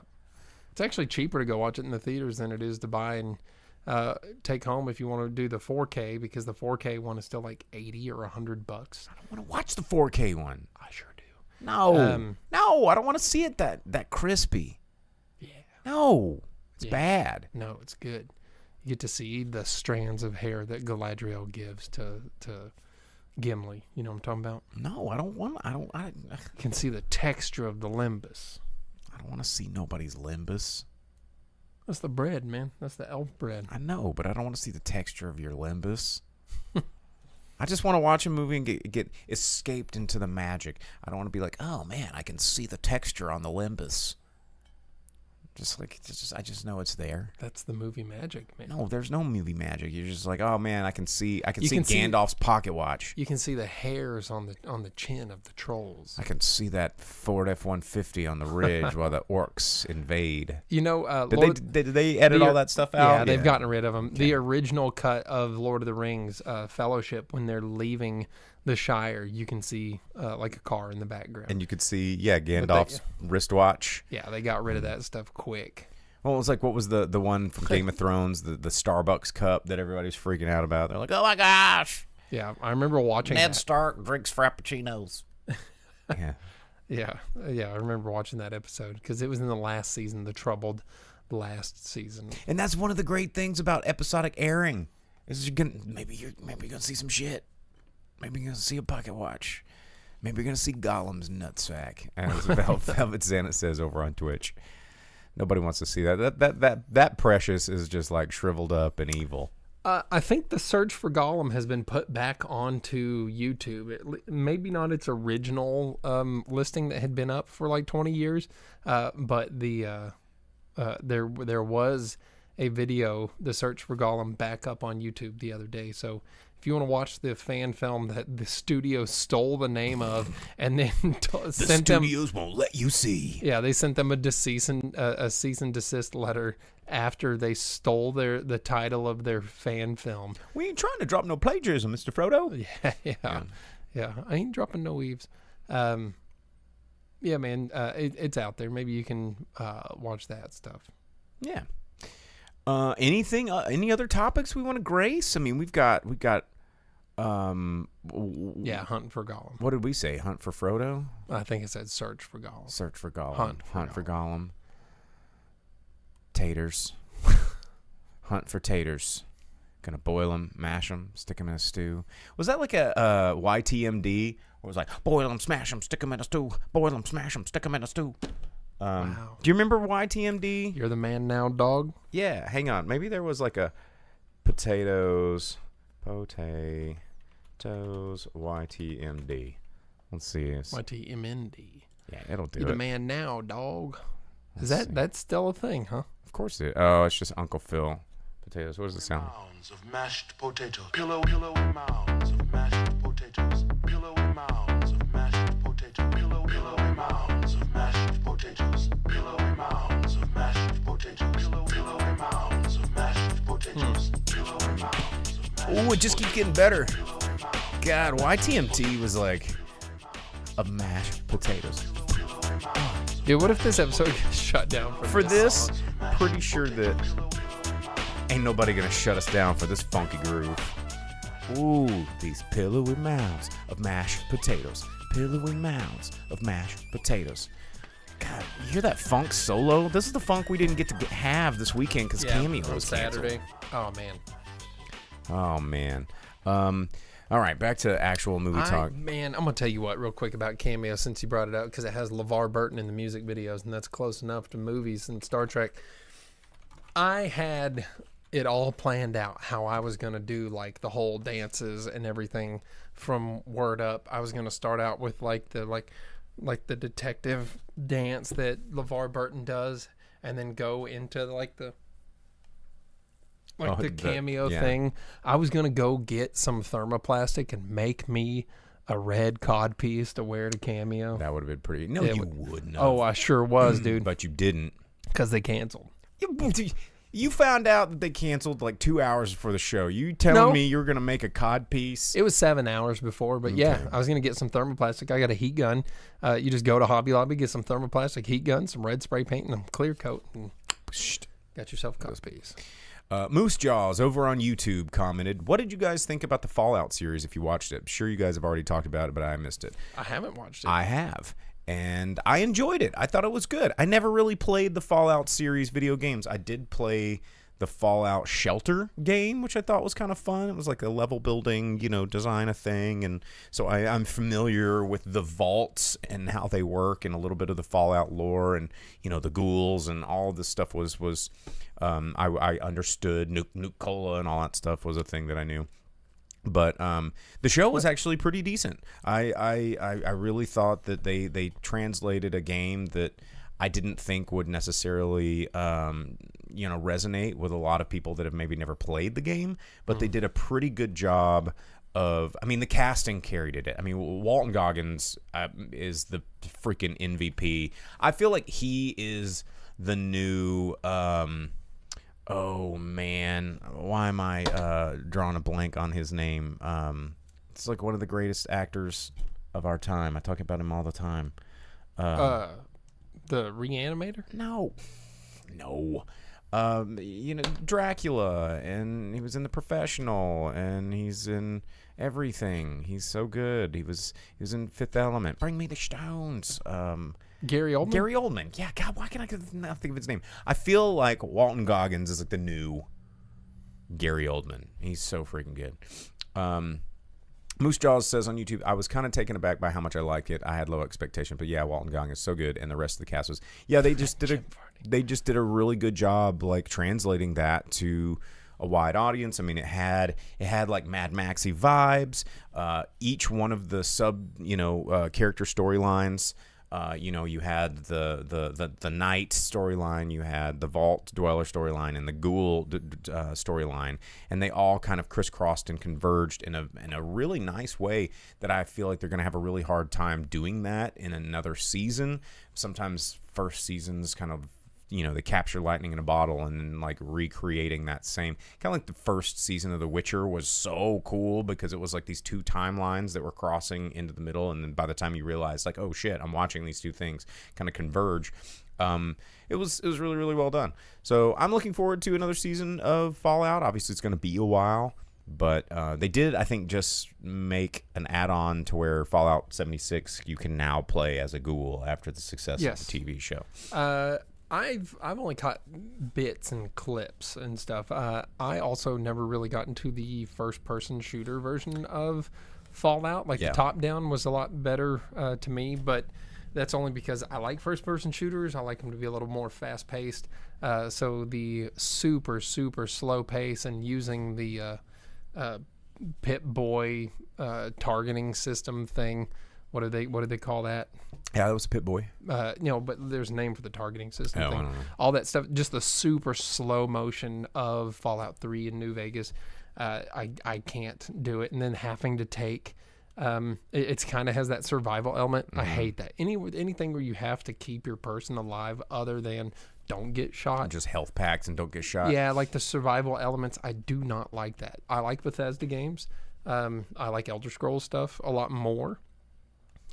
it's actually cheaper to go watch it in the theaters than it is to buy and take home if you want to do the 4K, because the 4K one is still like $80 or $100. I don't want to watch the 4K one. I sure do. No. No, I don't want to see it that crispy. Yeah. No. It's Yeah. bad. No, it's good. You get to see the strands of hair that Galadriel gives to Gimli. You know what I'm talking about? No, I don't want I You can see the texture of the limbus. don't want to see nobody's limbus. That's the bread, man. That's the elf bread. I know, but I don't want to see the texture of your limbus. I just want to watch a movie and get escaped into the magic. I don't want to be like, oh man, I can see the texture on the limbus. I just know it's there. That's the movie magic, man. No, there's no movie magic. You're just like, oh man, I can see You can see- Gandalf's pocket watch. You can see the hairs on the chin of the trolls. I can see that Ford F-150 on the ridge while the orcs invade. You know, Did they edit all that stuff out? Yeah, they've gotten rid of them. The original cut of Lord of the Rings Fellowship, when they're leaving the Shire, you can see like a car in the background. And you could see, Gandalf's wristwatch. Yeah, they got rid of that stuff quick. Well, it was like, what was the one from Game of Thrones, the Starbucks cup that everybody's freaking out about? They're like, oh my gosh, Yeah, I remember watching Ned that. Stark drinks frappuccinos. Yeah. Yeah, I remember watching that episode because it was in the last season, the troubled last season. And that's one of the great things about episodic airing is maybe you're gonna see some shit. Maybe you're gonna see a pocket watch. Maybe you're gonna see Gollum's nutsack, as Velvet Santa says over on Twitch. Nobody wants to see that. That Precious is just like shriveled up and evil. I think the search for Gollum has been put back onto YouTube. Maybe not its original listing that had been up for like 20 years, but there was a video, the search for Gollum, back up on YouTube the other day. So if you want to watch the fan film that the studio stole the name of and then sent them, won't let you see. yeah, they sent them a cease and desist letter after they stole the title of their fan film. We ain't trying to drop no plagiarism, Mr. Frodo. Yeah. I ain't dropping no weaves. Yeah, man, it's out there. Maybe you can watch that stuff. Yeah. Anything? Any other topics we want to grace? I mean, we've got. Yeah, hunting for Gollum. What did we say? Hunt for Frodo. I think it said search for Gollum. Search for Gollum. Hunt for Gollum. Taters. Hunt for taters. Gonna boil them, mash them, stick them in a stew. Was that like a YTMD? Where it was like, boil them, smash them, stick them in a stew. Boil them, smash them, stick them in a stew. Wow. Do you remember YTMD? You're the man now, dog. Yeah, hang on. Maybe there was like a potatoes, YTMD. Let's see. YTMND. Yeah, it'll do You're it. the man now, dog. Let's see. That's still a thing, huh? Of course it. Oh, it's just Uncle Phil. potatoes. What does it sound like? Mounds of mashed potatoes. Pillowy mounds of mashed potatoes. Pillowy mounds of mashed potatoes. Pillowy mounds of mashed potatoes. Pillowy mounds of mashed potatoes. Pillowy mounds of mashed potatoes. Pillowy mounds of mashed. Oh, it just keeps getting better. God, YTMT was like of mashed potatoes. Dude, what if this episode gets shut down For this, song? pretty sure that ain't nobody gonna shut us down for this funky groove. Ooh, these pillowy mounds of mashed potatoes. Pillowy mounds of mashed potatoes. God, you hear that funk solo? This is the funk we didn't get to have this weekend because Cameo on was Saturday. canceled. Oh man. Oh man. All right, back to actual movie talk. Man, I'm gonna tell you what real quick about Cameo since you brought it up because it has LeVar Burton in the music videos and that's close enough to movies and Star Trek. I had it all planned out how I was gonna do like the whole dances and everything from Word Up. I was gonna start out with like the detective dance that LeVar Burton does, and then go into like the cameo thing. I was gonna go get some thermoplastic and make me a red cod piece to wear to Cameo. That would have been pretty. No, you wouldn't have. Oh, I sure was, dude. But you didn't. Because they canceled. You found out that they canceled like 2 hours before the show. You telling me you were gonna make a cod piece? It was 7 hours before, but yeah, I was gonna get some thermoplastic. I got a heat gun. You just go to Hobby Lobby, get some thermoplastic heat gun, some red spray paint, and a clear coat, and got yourself a cod piece. Moose Jaws over on YouTube commented, "What did you guys think about the Fallout series? If you watched it, I'm sure you guys have already talked about it, but I missed it. I haven't watched it. I have, and I enjoyed it. I thought it was good. I never really played the Fallout series video games. I did play the Fallout Shelter game, which I thought was kind of fun. It was like a level building, design a thing, and so I'm familiar with the vaults and how they work, and a little bit of the Fallout lore, and the ghouls and all of this stuff was I understood. Nuke Cola and all that stuff was a thing that I knew. But the show was actually pretty decent. I really thought that they translated a game that I didn't think would necessarily resonate with a lot of people that have maybe never played the game, but they did a pretty good job of, the casting carried it. Walton Goggins is the freaking MVP. I feel like he is the new oh man, why am I drawing a blank on his name? It's like one of the greatest actors of our time. I talk about him all the time. The Reanimator? No. Dracula, and he was in The Professional, and he's in everything. He's so good. He was in Fifth Element. Bring Me the Stones. Gary Oldman? Gary Oldman. Yeah, God, why can I not think of his name? I feel like Walton Goggins is like the new Gary Oldman. He's so freaking good. Moose Jaws says on YouTube, I was kind of taken aback by how much I liked it. I had low expectation, but yeah, Walton Goggins is so good, and the rest of the cast was. Yeah, they just did a really good job like translating that to a wide audience. It had like Mad Maxy vibes. Each one of the character storylines. You had the Knight storyline, you had the Vault Dweller storyline, and the Ghoul storyline, and they all kind of crisscrossed and converged in a really nice way that I feel like they're going to have a really hard time doing that in another season. Sometimes first seasons kind of, they capture lightning in a bottle and then like recreating that same kind of like the first season of The Witcher was so cool because it was like these two timelines that were crossing into the middle, and then by the time you realize like, oh shit, I'm watching these two things kind of converge. It was really, really well done. So I'm looking forward to another season of Fallout. Obviously it's going to be a while, but they did, I think, just make an add-on to where Fallout 76 you can now play as a ghoul after the success of the TV show. I've only caught bits and clips and stuff. I also never really got into the first-person shooter version of Fallout. The top-down was a lot better to me, but that's only because I like first-person shooters. I like them to be a little more fast-paced. So the super, super slow pace and using the Pip-Boy targeting system thing what did they call that? Yeah, that was Pit Boy. But there's a name for the targeting system Oh, I thing. don't know. All that stuff, just the super slow motion of Fallout 3 in New Vegas. I can't do it. And then having to take, it's kind of has that survival element. I hate that. Anything where you have to keep your person alive other than don't get shot. Just health packs and don't get shot. Yeah, like the survival elements, I do not like that. I like Bethesda games. I like Elder Scrolls stuff a lot more.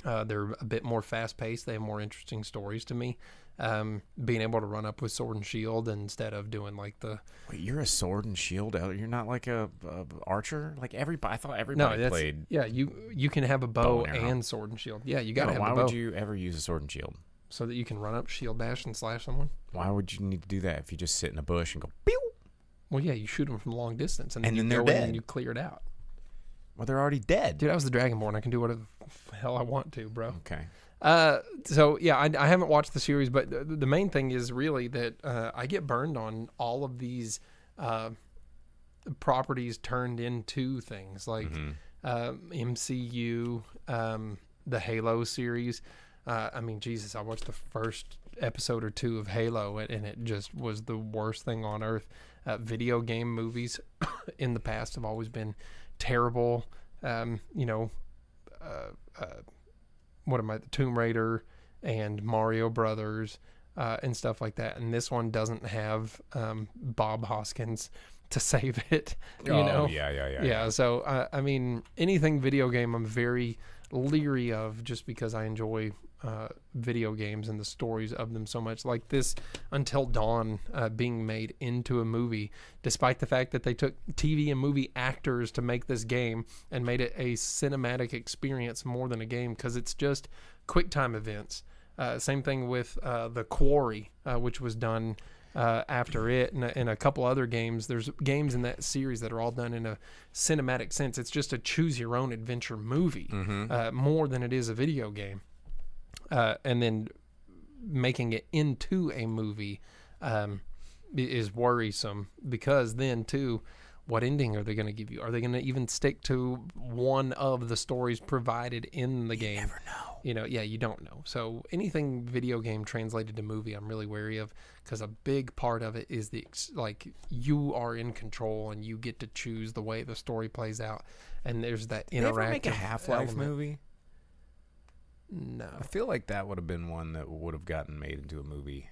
They're a bit more fast-paced. They have more interesting stories to me. Being able to run up with sword and shield instead of doing like the... Wait, you're a sword and shield? You're not like a archer? Like everybody? I thought everybody played... Yeah, you can have a bow and sword and shield. Yeah, you got to have a bow. Why would you ever use a sword and shield? So that you can run up, shield bash, and slash someone. Why would you need to do that if you just sit in a bush and go, pew? Well, yeah, you shoot them from long distance, and then they're go in dead. and you clear it out. Well, they're already dead. Dude, I was the Dragonborn. I can do whatever the hell I want to, bro. Okay. So yeah, I haven't watched the series, but the main thing is really that I get burned on all of these properties turned into things like MCU, the Halo series. I mean, Jesus, I watched the first episode or two of Halo, and it just was the worst thing on earth. Video game movies in the past have always been terrible. What am I? Tomb Raider and Mario Brothers and stuff like that. And this one doesn't have Bob Hoskins to save it. You know? Yeah. So I mean, anything video game, I'm very leery of, just because I enjoy video games and the stories of them so much. Like this Until Dawn being made into a movie, despite the fact that they took TV and movie actors to make this game and made it a cinematic experience more than a game, because it's just quick time events. Same thing with The Quarry, which was done after it, and a couple other games. There's games in that series that are all done in a cinematic sense. It's just a choose your own adventure movie more than it is a video game. And then making it into a movie is worrisome, because then too, what ending are they going to give you? Are they going to even stick to one of the stories provided in the game? You never know. You don't know. So anything video game translated to movie, I'm really wary of, because a big part of it is you are in control and you get to choose the way the story plays out. And there's that interactive. Did they ever make a Half-Life element. movie? No. I feel like that would have been one that would have gotten made into a movie.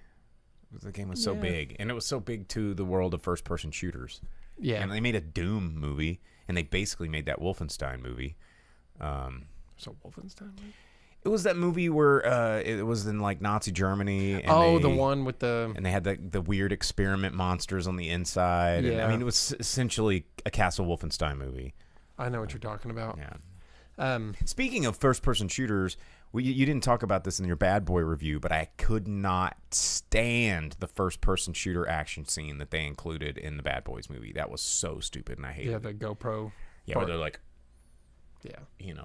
The game was so big, and it was so big to the world of first-person shooters. Yeah. And they made a Doom movie, and they basically made that Wolfenstein movie. So Wolfenstein movie? It was that movie where it was in like Nazi Germany. And the one with the... And they had the weird experiment monsters on the inside. Yeah. And, I mean, it was essentially a Castle Wolfenstein movie. I know what you're talking about. Yeah. Speaking of first-person shooters, you didn't talk about this in your Bad Boy review, but I could not stand the first-person shooter action scene that they included in the Bad Boys movie. That was so stupid, and I hated it. Yeah, the GoPro. Yeah, where they're like,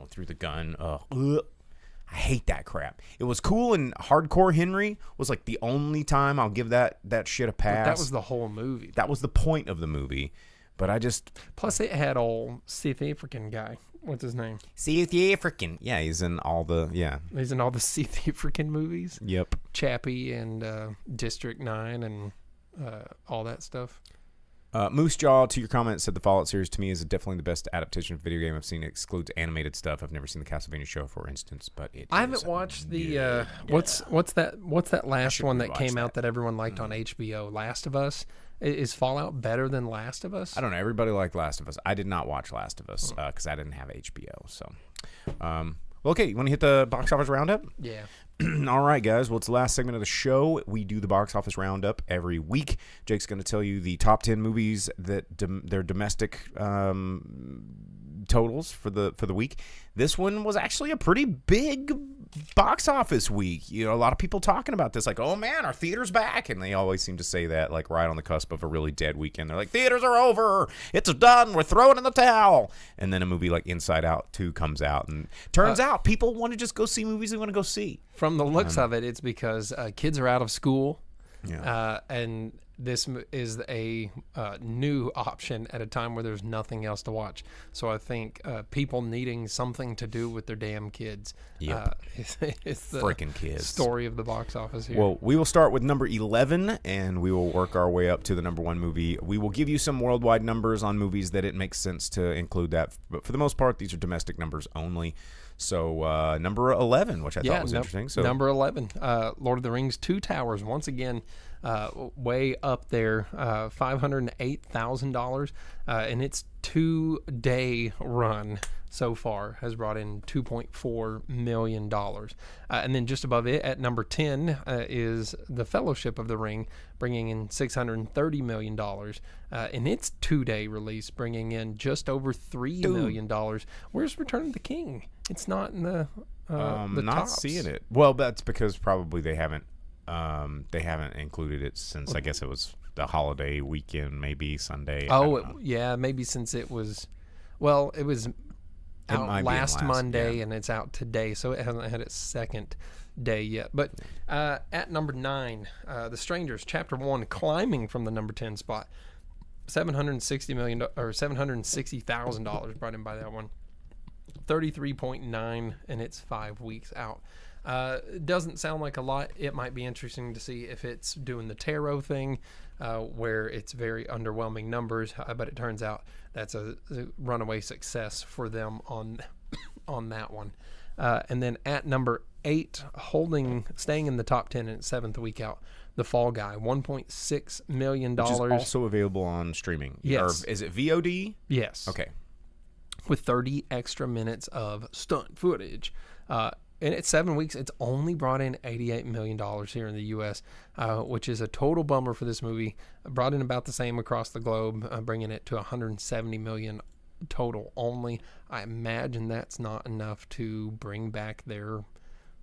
through the gun. I hate that crap. It was cool, and Hardcore Henry was like the only time I'll give that shit a pass. But that was the whole movie. That was the point of the movie. But I just... Plus, it had old South African guy. What's his name? South African. Yeah, he's in all the... Yeah. He's in all the South African movies. Yep. Chappie and District 9 and all that stuff. Moose Jaw, to your comment, said the Fallout series to me is definitely the best adaptation of video game I've seen. It excludes animated stuff. I've never seen the Castlevania show, for instance, but I haven't watched the what's that last one that came out that everyone liked on HBO? Last of Us. Is Fallout better than Last of Us? I don't know. Everybody liked Last of Us. I did not watch Last of Us because I didn't have HBO. So, well, okay. You want to hit the box office roundup? Yeah. All right, guys. Well, it's the last segment of the show. We do the box office roundup every week. Jake's going to tell you the top 10 movies that their domestic totals for the week. This one was actually a pretty big box office week. A lot of people talking about this, like, oh man, our theater's back, and they always seem to say that like right on the cusp of a really dead weekend. They're like, theaters are over, it's done, we're throwing in the towel. And then a movie like Inside Out 2 comes out, and turns out people want to just go see movies they want to go see. From the looks of it, it's because kids are out of school. Yeah. And this is a new option at a time where there's nothing else to watch. So I think people needing something to do with their damn kids. Yep. It's the Frickin' kids. story of the box office here. Well, we will start with number 11, and we will work our way up to the number 1 movie. We will give you some worldwide numbers on movies that it makes sense to include that. But for the most part, these are domestic numbers only. So number 11, which I thought was interesting. So number 11, Lord of the Rings: Two Towers, once again, way up there, $508,000, and its 2-day run so far has brought in $2.4 million. And then just above it, at number 10, is The Fellowship of the Ring, bringing in $630 million. In its 2-day release, bringing in just over $3 million. Where's Return of the King? It's not in the not tops. seeing it. Well, that's because probably they haven't included it since I guess it was the holiday weekend, maybe Sunday. Yeah, maybe since it was, well, it was out last Monday and it's out today, so it hasn't had its second day yet. But at number 9, The Strangers, Chapter 1, climbing from the number 10 spot, $760,000 brought in by that one. 33.9 and it's 5 weeks out. It doesn't sound like a lot. It might be interesting to see if it's doing the tarot thing, where it's very underwhelming numbers, but it turns out that's a runaway success for them on that one. And then at number 8, staying in the top 10 in its 7th week out, The Fall Guy, $1.6 million. Which is also available on streaming. Yes. Or is it VOD? Yes. Okay. With 30 extra minutes of stunt footage. In its 7 weeks, it's only brought in $88 million here in the U.S., which is a total bummer for this movie. Brought in about the same across the globe, bringing it to $170 million total only. I imagine that's not enough to bring back their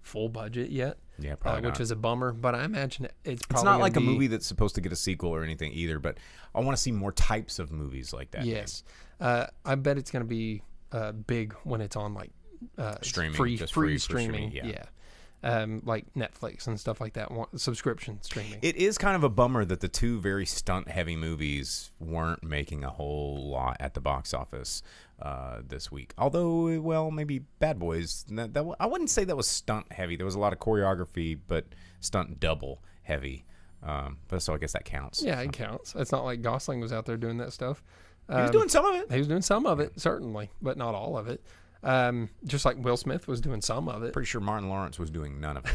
full budget yet. Yeah, probably which is a bummer, but I imagine it's probably It's not like a be, movie that's supposed to get a sequel or anything either, but I want to see more types of movies like that. Yes. I bet it's going to be big when it's on like streaming, free for streaming. yeah. Like Netflix and stuff like that, subscription streaming. It is kind of a bummer that the two very stunt-heavy movies weren't making a whole lot at the box office this week. Although, well, maybe Bad Boys. I wouldn't say that was stunt-heavy. There was a lot of choreography, but stunt double-heavy. But so I guess that counts. Yeah, it counts. It's not like Gosling was out there doing that stuff. He was doing some of it. He was doing some of it, certainly, but not all of it. Just like Will Smith was doing some of it. Pretty sure Martin Lawrence was doing none of it.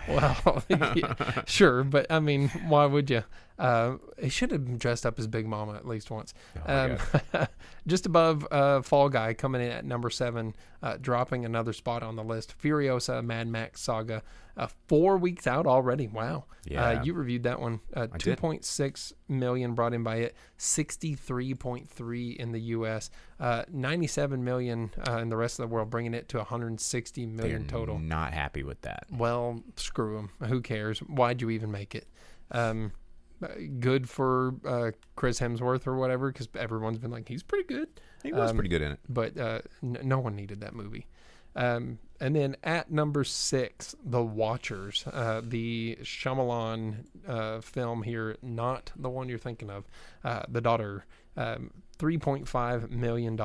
Well, yeah, sure, but I mean, why would you? He should have dressed up as Big Mama at least once. Just above Fall Guy, coming in at number 7, dropping another spot on the list. Furiosa, Mad Max Saga, 4 weeks out already. Wow. Yeah. You reviewed that one. 2.6 million brought in by it, 63.3 in the U.S., 97 million in the rest of the world, bringing it to 160 million They're total. not happy with that. Well, screw them. Who cares? Why'd you even make it? Good for Chris Hemsworth or whatever, because everyone's been like, he's pretty good. He was pretty good in it. But no one needed that movie. And then at number 6, The Watchers, the Shyamalan film here, not the one you're thinking of, The Daughter, $3.5 million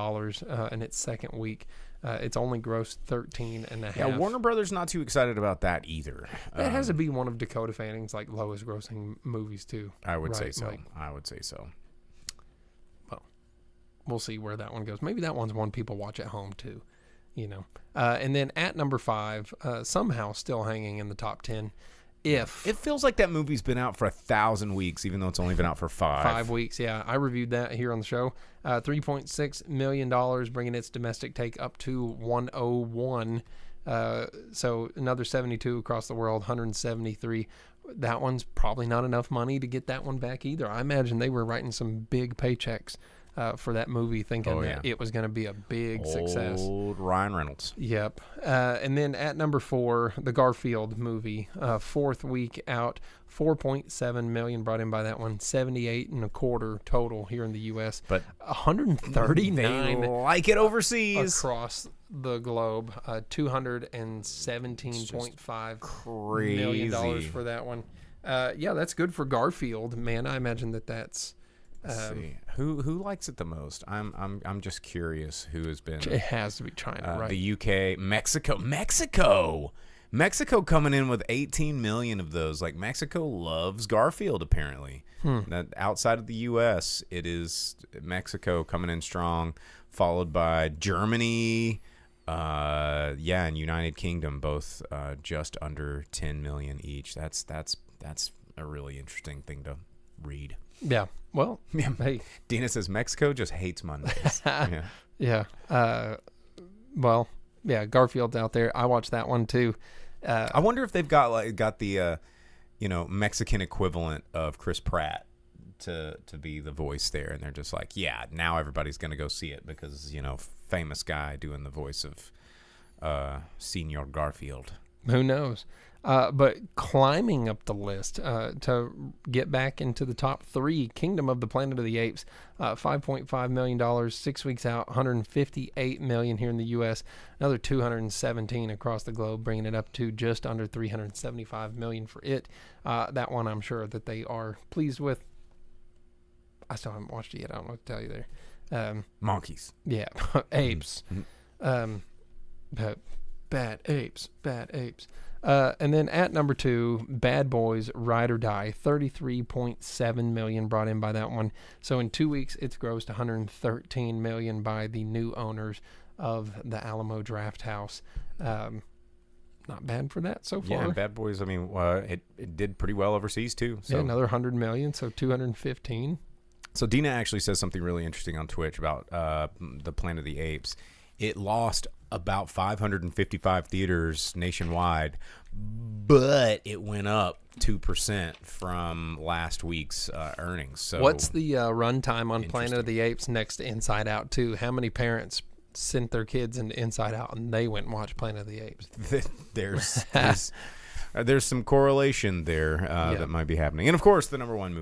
in its second week. It's only grossed 13.5. Yeah, Warner Brothers not too excited about that either. That has to be one of Dakota Fanning's like lowest grossing movies too. I would say right? so. Like, I would say so. well, we'll see where that one goes. Maybe that one's one people watch at home too, you know. And then at number 5, somehow still hanging in the top 10. If It feels like that movie's been out for 1,000 weeks, even though it's only been out for 5. 5 weeks, yeah. I reviewed that here on the show. $3.6 million, bringing its domestic take up to 101. So another 72 across the world, 173. That one's probably not enough money to get that one back either. I imagine they were writing some big paychecks for that movie, thinking that it was going to be a big success. Old Ryan Reynolds. Yep. And then at number 4, the Garfield movie, 4th week out, 4.7 million brought in by that one, 78.25 total here in the U.S. But 139 they like it overseas across the globe, $217.5 Crazy. million for that one. Yeah, that's good for Garfield, man. I imagine that's. Let's see. Who likes it the most? I'm just curious who has been. It has to be China, right? The UK, Mexico coming in with 18 million of those. Like, Mexico loves Garfield apparently. That outside of the US, it is Mexico coming in strong, followed by Germany, and United Kingdom, both just under 10 million each. That's a really interesting thing to read. Yeah. Well, hey. Dina says Mexico just hates Mondays. Yeah. Yeah. Well, yeah, Garfield's out there. I watched that one too. I wonder if they've got the Mexican equivalent of Chris Pratt to be the voice there, and they're just like, yeah, now everybody's gonna go see it because famous guy doing the voice of Senior Garfield. Who knows? But climbing up the list to get back into the top 3, Kingdom of the Planet of the Apes, $5.5 million, 6 weeks out, $158 million here in the U.S., another $217 across the globe, bringing it up to just under $375 million for it. That one I'm sure that they are pleased with. I still haven't watched it yet. I don't know what to tell you there. Monkeys. Yeah, apes. Bad apes. And then at number 2, Bad Boys Ride or Die, $33.7 million brought in by that one. So in 2 weeks, it's grossed $113 million by the new owners of the Alamo Draft House. Not bad for that so far. Yeah, Bad Boys. I mean, it did pretty well overseas too. So. Yeah, another $100 million, so $215. So Dina actually says something really interesting on Twitch about the Planet of the Apes. It lost about 555 theaters nationwide, but it went up 2% from last week's earnings. So what's the runtime on Planet of the Apes next to Inside Out 2? How many parents sent their kids into Inside Out and they went and watched Planet of the Apes? There's some correlation there that might be happening. And, of course, the number one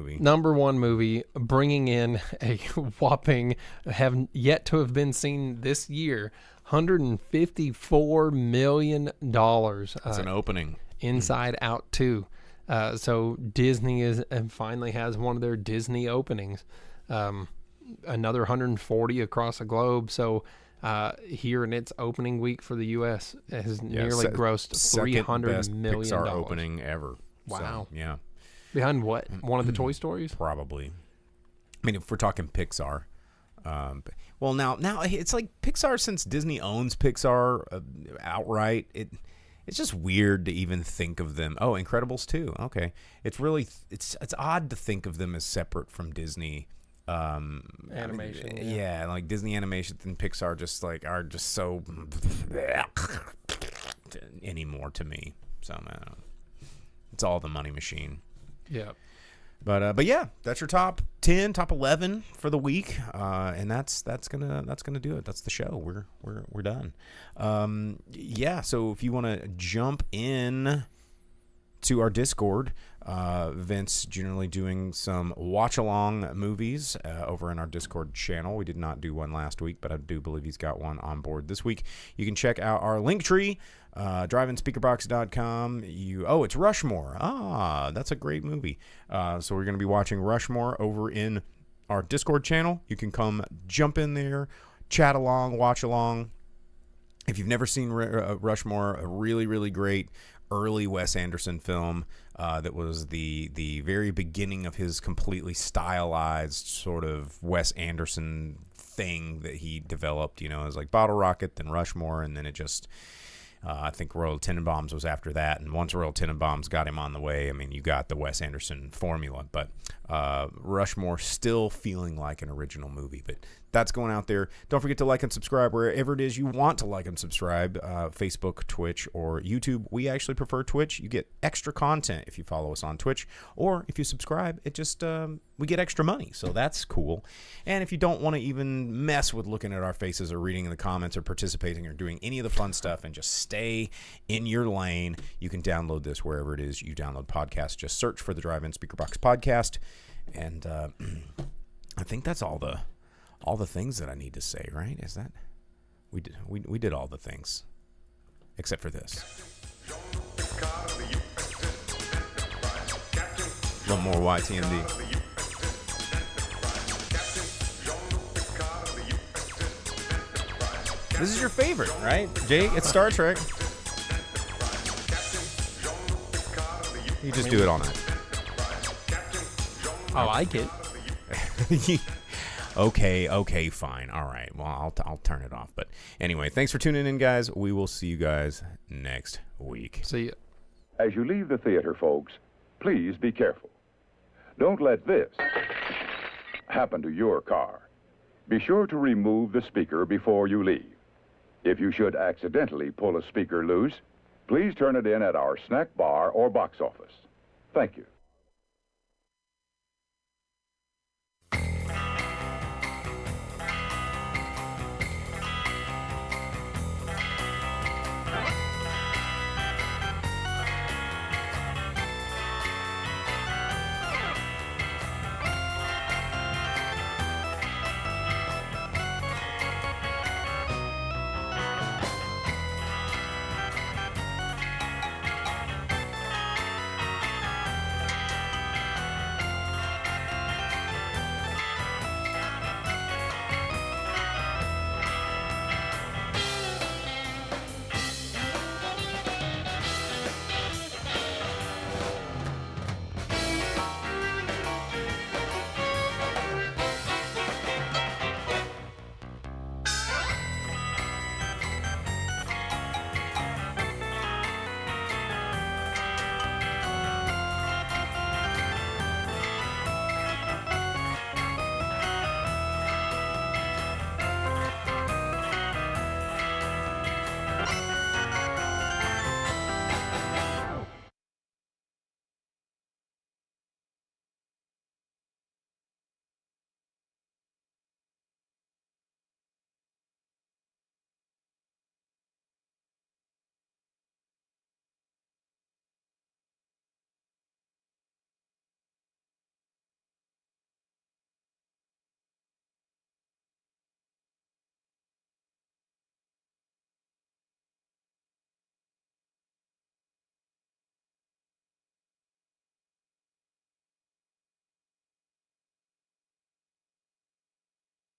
movie, bringing in a whopping, have yet to have been seen this year, $154 million. That's an opening. Inside Out 2. So Disney finally has one of their Disney openings. Another 140 across the globe. So here in its opening week for the U.S. has nearly grossed $300 million. Pixar opening ever. Wow. So, yeah. Behind what? One of the Toy Stories? Probably. I mean, if we're talking Pixar. Well, now it's like Pixar, since Disney owns Pixar outright, it's just weird to even think of them. Oh, Incredibles 2. Okay. It's really it's odd to think of them as separate from Disney. Animation. I mean, yeah, like Disney Animation and Pixar just are just so anymore to me. So it's all the money machine. Yeah. But yeah, that's your top 10, top 11 for the week, and that's gonna do it. That's the show. We're done. Yeah. So if you want to jump in to our Discord, Vince generally doing some watch-along movies over in our Discord channel. We did not do one last week, but I do believe he's got one on board this week. You can check out our link tree, driveinspeakerbox.com. It's Rushmore. That's a great movie. So we're going to be watching Rushmore over in our Discord channel. You can come jump in there, chat along, watch along. If you've never seen Rushmore, a really, really great early Wes Anderson film that was the very beginning of his completely stylized sort of Wes Anderson thing that he developed. It was like Bottle Rocket, then Rushmore, and then it just I think Royal Tenenbaums was after that. And once Royal Tenenbaums got him on the way, I mean, you got the Wes Anderson formula. But Rushmore still feeling like an original movie. But that's going out there. Don't forget to like and subscribe wherever it is you want to like and subscribe. Facebook, Twitch, or YouTube. We actually prefer Twitch. You get extra content if you follow us on Twitch. Or if you subscribe, it just we get extra money. So that's cool. And if you don't want to even mess with looking at our faces or reading in the comments or participating or doing any of the fun stuff and just stay in your lane, you can download this wherever it is you download podcasts. Just search for the Drive-In Speaker Box Podcast. And I think that's all the things that I need to say, right? Is that we did all the things except for this. A little more YTMD. This is your favorite, right? Jake, it's Star Trek. You just do it all night. I like it. Okay, fine. All right. Well, I'll turn it off. But anyway, thanks for tuning in, guys. We will see you guys next week. See ya. As you leave the theater, folks, please be careful. Don't let this happen to your car. Be sure to remove the speaker before you leave. If you should accidentally pull a speaker loose, please turn it in at our snack bar or box office. Thank you.